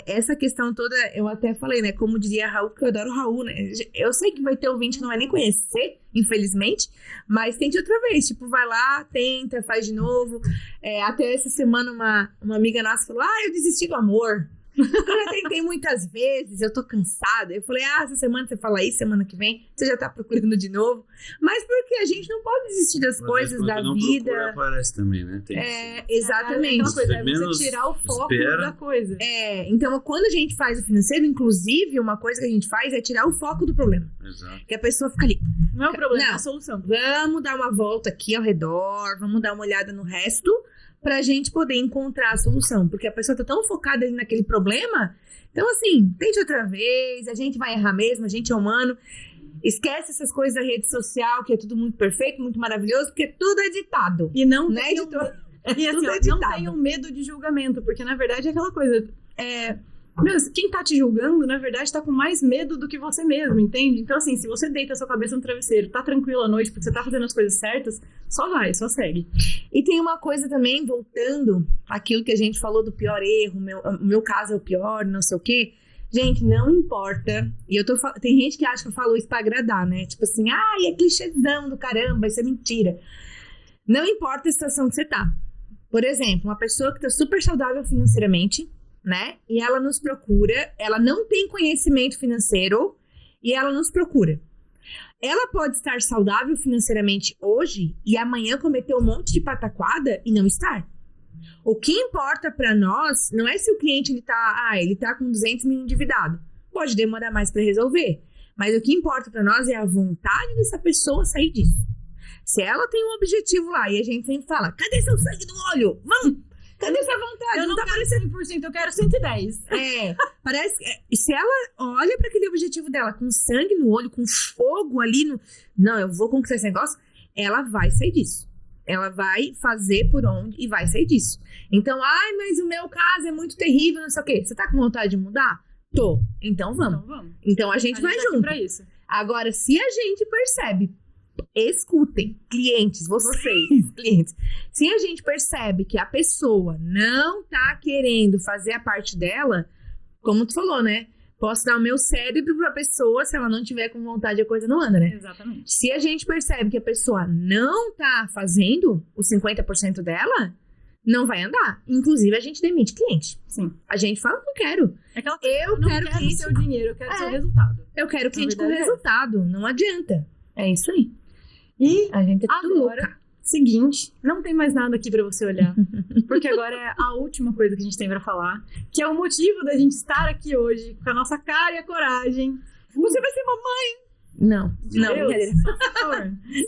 essa questão toda, eu até falei, né? Como diria Raul, porque eu adoro Raul, né? Eu sei que vai ter ouvinte que não vai nem conhecer, infelizmente, mas tente outra vez. Tipo, vai lá, tenta, faz de novo. Até essa semana uma amiga nossa falou, eu desisti do amor. Eu já tentei muitas vezes, eu tô cansada. Eu falei, essa semana você fala isso, semana que vem você já tá procurando de novo. Mas porque a gente não pode desistir das coisas da vida. Procura, aparece também, né? Exatamente. Você tirar o foco da coisa. Então quando a gente faz o financeiro, inclusive, uma coisa que a gente faz é tirar o foco do problema. Exato. Que a pessoa fica ali. Não é o problema, é a solução. Vamos dar uma volta aqui ao redor, vamos dar uma olhada no resto, pra gente poder encontrar a solução. Porque a pessoa tá tão focada ali naquele problema. Então, assim, tente outra vez, a gente vai errar mesmo, a gente é humano. Esquece essas coisas da rede social, que é tudo muito perfeito, muito maravilhoso, porque tudo é ditado. E não né, tenham, editor? e assim, Tudo é não ditado. tenham medo de julgamento, porque na verdade é aquela coisa. Meu, quem tá te julgando, na verdade, tá com mais medo do que você mesmo, entende? Então, assim, se você deita a sua cabeça no travesseiro, tá tranquilo à noite, porque você tá fazendo as coisas certas, só vai, só segue. E tem uma coisa também, voltando àquilo que a gente falou do pior erro, o meu caso é o pior, não sei o quê. Gente, não importa. E tem gente que acha que eu falo isso pra agradar, né? Tipo assim, é clichêzão do caramba, isso é mentira. Não importa a situação que você tá. Por exemplo, uma pessoa que tá super saudável financeiramente, né? E ela nos procura, ela não tem conhecimento financeiro e ela nos procura. Ela pode estar saudável financeiramente hoje e amanhã cometer um monte de pataquada e não estar. O que importa pra nós não é se o cliente ele tá com 200 mil endividado. Pode demorar mais pra resolver. Mas o que importa pra nós é a vontade dessa pessoa sair disso. Se ela tem um objetivo lá e a gente sempre fala, cadê seu sangue no olho? Vamos! Cadê essa vontade? Eu não quero 100%, eu quero 110. Parece que se ela olha pra aquele objetivo dela com sangue no olho, com fogo ali não, eu vou conquistar esse negócio, ela vai sair disso. Ela vai fazer por onde e vai sair disso. Então, mas o meu caso é muito terrível, não sei o quê. Você tá com vontade de mudar? Tô. Então vamos. Então a gente vai junto. Pra isso. Agora, se a gente percebe, escutem, clientes, vocês, clientes. Se a gente percebe que a pessoa não tá querendo fazer a parte dela, como tu falou, né? Posso dar o meu cérebro pra pessoa, se ela não tiver com vontade, a coisa não anda, né? Exatamente. Se a gente percebe que a pessoa não tá fazendo os 50% dela, não vai andar. Inclusive, a gente demite cliente. Sim. A gente fala, não quero. Eu não quero cliente, seu dinheiro, eu quero seu resultado. Eu quero cliente com resultado, não adianta. É isso aí. E a gente é tudo louca. Seguinte, não tem mais nada aqui pra você olhar, porque agora é a última coisa que a gente tem pra falar, que é o motivo da gente estar aqui hoje, com a nossa cara e a coragem. Você vai ser mamãe! Não, brincadeira.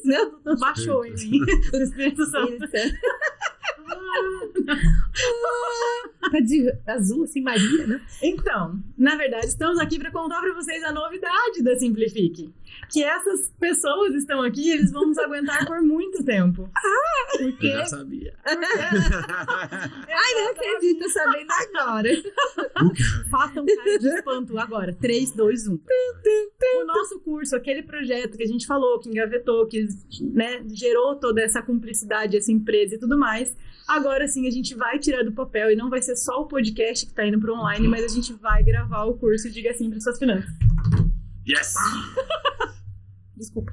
Não, baixou em mim. O Espírito Santo. Tá de azul, assim, Maria, né? Então, na verdade, estamos aqui para contar para vocês a novidade da Simplifique. Que essas pessoas estão aqui, eles vão nos aguentar por muito tempo. Porque... Eu já sabia. Ai, não acredito, sabendo agora. Façam cara de espanto agora. 3, 2, 1. O nosso curso, aquele projeto que a gente falou, que engavetou, que, né, gerou toda essa cumplicidade, essa empresa e tudo mais, agora sim a gente vai tirar do papel e não vai ser só o podcast que tá indo pro online, mas a gente vai gravar o curso Diga Sim para Suas Finanças. Yes! Desculpa.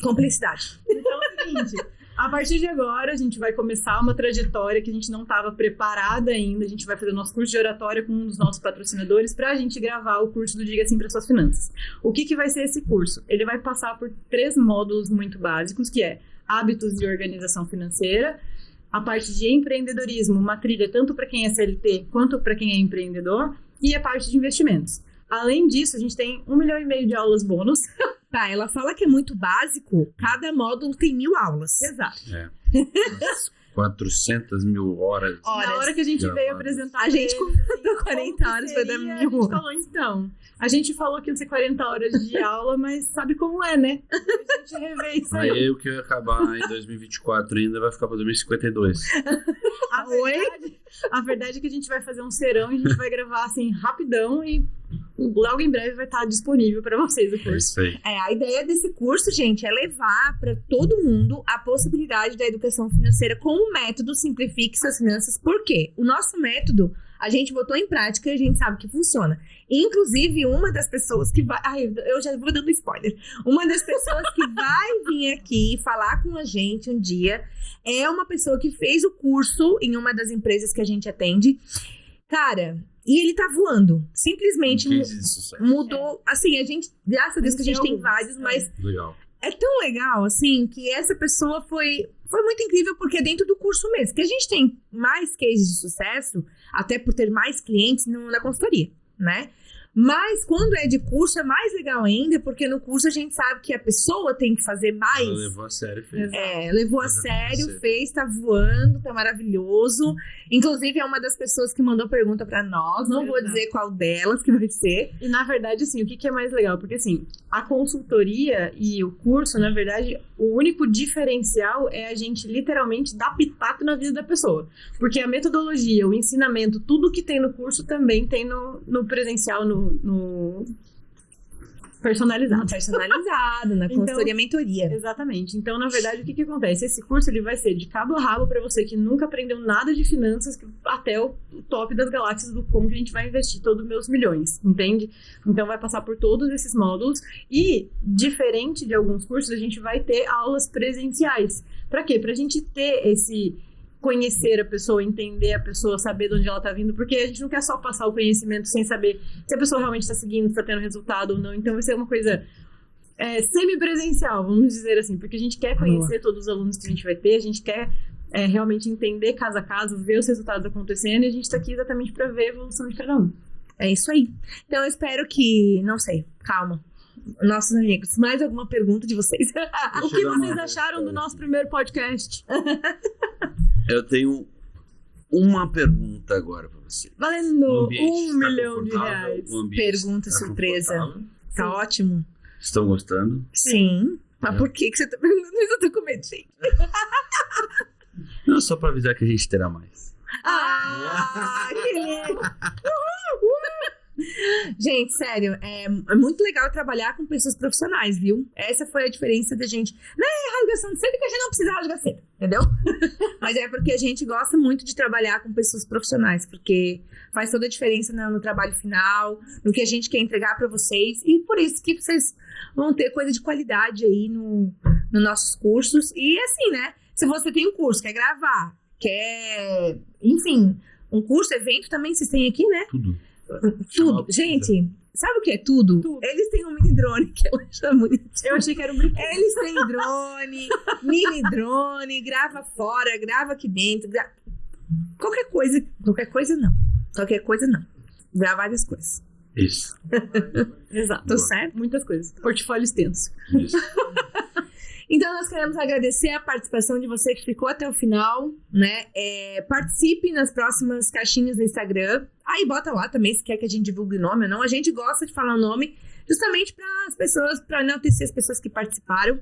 Cumplicidade. Então é o seguinte, a partir de agora a gente vai começar uma trajetória que a gente não estava preparada ainda. A gente vai fazer o nosso curso de oratória com um dos nossos patrocinadores para a gente gravar o curso do Diga Sim para Suas Finanças. O que vai ser esse curso? Ele vai passar por 3 módulos muito básicos, que é hábitos de organização financeira, a parte de empreendedorismo, uma trilha tanto para quem é CLT quanto para quem é empreendedor, e a parte de investimentos. Além disso, a gente tem 1,5 milhão de aulas bônus. Tá, ela fala que é muito básico, cada módulo tem 1.000 aulas. Exato. 400 mil horas. Na hora que a gente veio apresentar, a gente completou 40 horas, vai dar 1.000 horas. A gente falou, então, a gente falou que ia ser 40 horas de aula, mas sabe como é, né? A gente revê isso aí. Aí o que ia acabar em 2024 ainda vai ficar para 2052. A verdade é que a gente vai fazer um serão e a gente vai gravar assim rapidão e logo em breve vai estar disponível para vocês o curso. A ideia desse curso, gente, é levar para todo mundo a possibilidade da educação financeira com o método Simplifique Suas Finanças. Por quê? O nosso método a gente botou em prática e a gente sabe que funciona. Inclusive, uma das pessoas que vai... eu já vou dando spoiler. Uma das pessoas que vai vir aqui falar com a gente um dia é uma pessoa que fez o curso em uma das empresas que a gente atende. Cara, e ele tá voando. Simplesmente mudou. Assim, a gente... Graças a Deus que a gente tem vários, mas... Legal. É tão legal, assim, que essa pessoa foi muito incrível, porque é dentro do curso mesmo. Que a gente tem mais cases de sucesso, até por ter mais clientes na consultoria, né? Mas quando é de curso é mais legal ainda, porque no curso a gente sabe que a pessoa tem que fazer mais. Ela levou a sério, fez. Levou a sério, fez, tá voando, tá maravilhoso. Inclusive é uma das pessoas que mandou pergunta pra nós, não vou dizer qual delas que vai ser. E na verdade, assim, o que é mais legal? Porque assim, a consultoria e o curso, na verdade, o único diferencial é a gente literalmente dar pitaco na vida da pessoa. Porque a metodologia, o ensinamento, tudo que tem no curso também tem no presencial, no personalizado. Na consultoria mentoria. Exatamente. Então, na verdade, o que acontece? Esse curso ele vai ser de cabo a rabo para você que nunca aprendeu nada de finanças, até o top das galáxias do como que a gente vai investir todos os meus milhões, entende? Então, vai passar por todos esses módulos e, diferente de alguns cursos, a gente vai ter aulas presenciais. Para quê? Pra gente ter esse... conhecer a pessoa, entender a pessoa, saber de onde ela tá vindo, porque a gente não quer só passar o conhecimento sem saber se a pessoa realmente tá seguindo, se tá tendo resultado ou não. Então vai ser uma coisa semi-presencial, vamos dizer assim, porque a gente quer conhecer todos os alunos que a gente vai ter, a gente quer realmente entender caso a caso, ver os resultados acontecendo, e a gente tá aqui exatamente para ver a evolução de cada um. É isso aí. Então eu espero que, não sei, calma. Nossos amigos, mais alguma pergunta de vocês? O que vocês acharam do nosso primeiro podcast? Eu tenho uma pergunta agora pra você. Valendo R$1 milhão. Pergunta surpresa. Tá ótimo. Estão gostando? Sim. Mas por que você tá perguntando isso? Eu tô com medo, gente. Não, só pra avisar que a gente terá mais. Que lindo. Gente, sério, é muito legal trabalhar com pessoas profissionais, viu? Essa foi a diferença da gente. Não é rasgação de seda que a gente não precisa rasgar seda, entendeu? Mas é porque a gente gosta muito de trabalhar com pessoas profissionais, porque faz toda a diferença no trabalho final, no que a gente quer entregar pra vocês, e por isso que vocês vão ter coisa de qualidade aí nos nossos cursos. E assim, né? Se você tem um curso, quer gravar, quer... Enfim, um curso, evento também vocês têm aqui, né? Tudo. Gente, sabe o que é tudo? Eles têm um mini drone que ela chama bonito. Eu achei que era um brinquedo. Eles têm drone, mini drone, grava fora, grava aqui dentro. Qualquer coisa não. Grava várias coisas. Isso. Exato. Tô certo? Muitas coisas. Portfólio extenso. Isso. Então, nós queremos agradecer a participação de você que ficou até o final, né? Participe nas próximas caixinhas do Instagram. Aí, bota lá também se quer que a gente divulgue o nome ou não. A gente gosta de falar o nome justamente para as pessoas, para enaltecer as pessoas que participaram.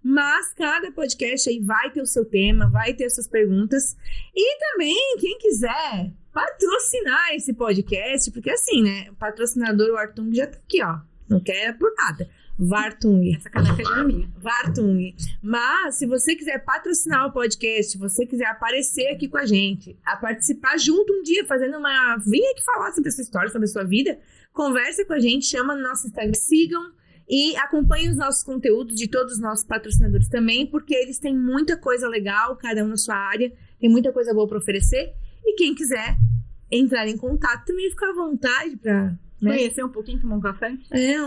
Mas cada podcast aí vai ter o seu tema, vai ter as suas perguntas. E também, quem quiser patrocinar esse podcast, porque assim, né? O patrocinador, o Vartung, já tá aqui, ó. Não quer por nada. Vartung. Essa caneca já é minha. Vartung. Mas, se você quiser patrocinar o podcast, se você quiser aparecer aqui com a gente, a participar junto um dia, fazendo uma... Vem aqui falar sobre essa história, sobre a sua vida, conversa com a gente, chama no nosso Instagram, sigam e acompanhem os nossos conteúdos de todos os nossos patrocinadores também, porque eles têm muita coisa legal, cada um na sua área, tem muita coisa boa para oferecer. E quem quiser entrar em contato também, fica à vontade para... Conhecer um pouquinho, tomar um café.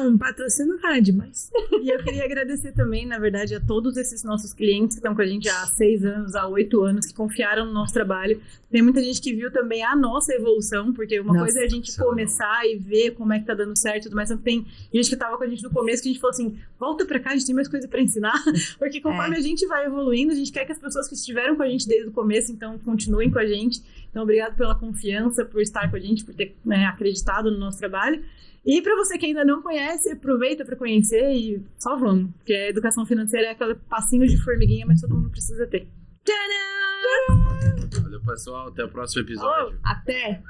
Um patrocínio rádio, mas... E eu queria agradecer também, na verdade, a todos esses nossos clientes que estão com a gente há 6 anos, há 8 anos, que confiaram no nosso trabalho. Tem muita gente que viu também a nossa evolução, porque uma coisa é a gente começar e ver como é que tá dando certo e tudo mais. Então, tem gente que tava com a gente no começo que a gente falou assim, volta pra cá, a gente tem mais coisa pra ensinar. Porque conforme a gente vai evoluindo, a gente quer que as pessoas que estiveram com a gente desde o começo, então, continuem com a gente. Então, obrigado pela confiança, por estar com a gente, por ter acreditado no nosso trabalho. E para você que ainda não conhece, aproveita para conhecer e só vamos. Porque a educação financeira é aquele passinho de formiguinha, mas todo mundo precisa ter. Tcharam! Valeu, pessoal. Até o próximo episódio. Até!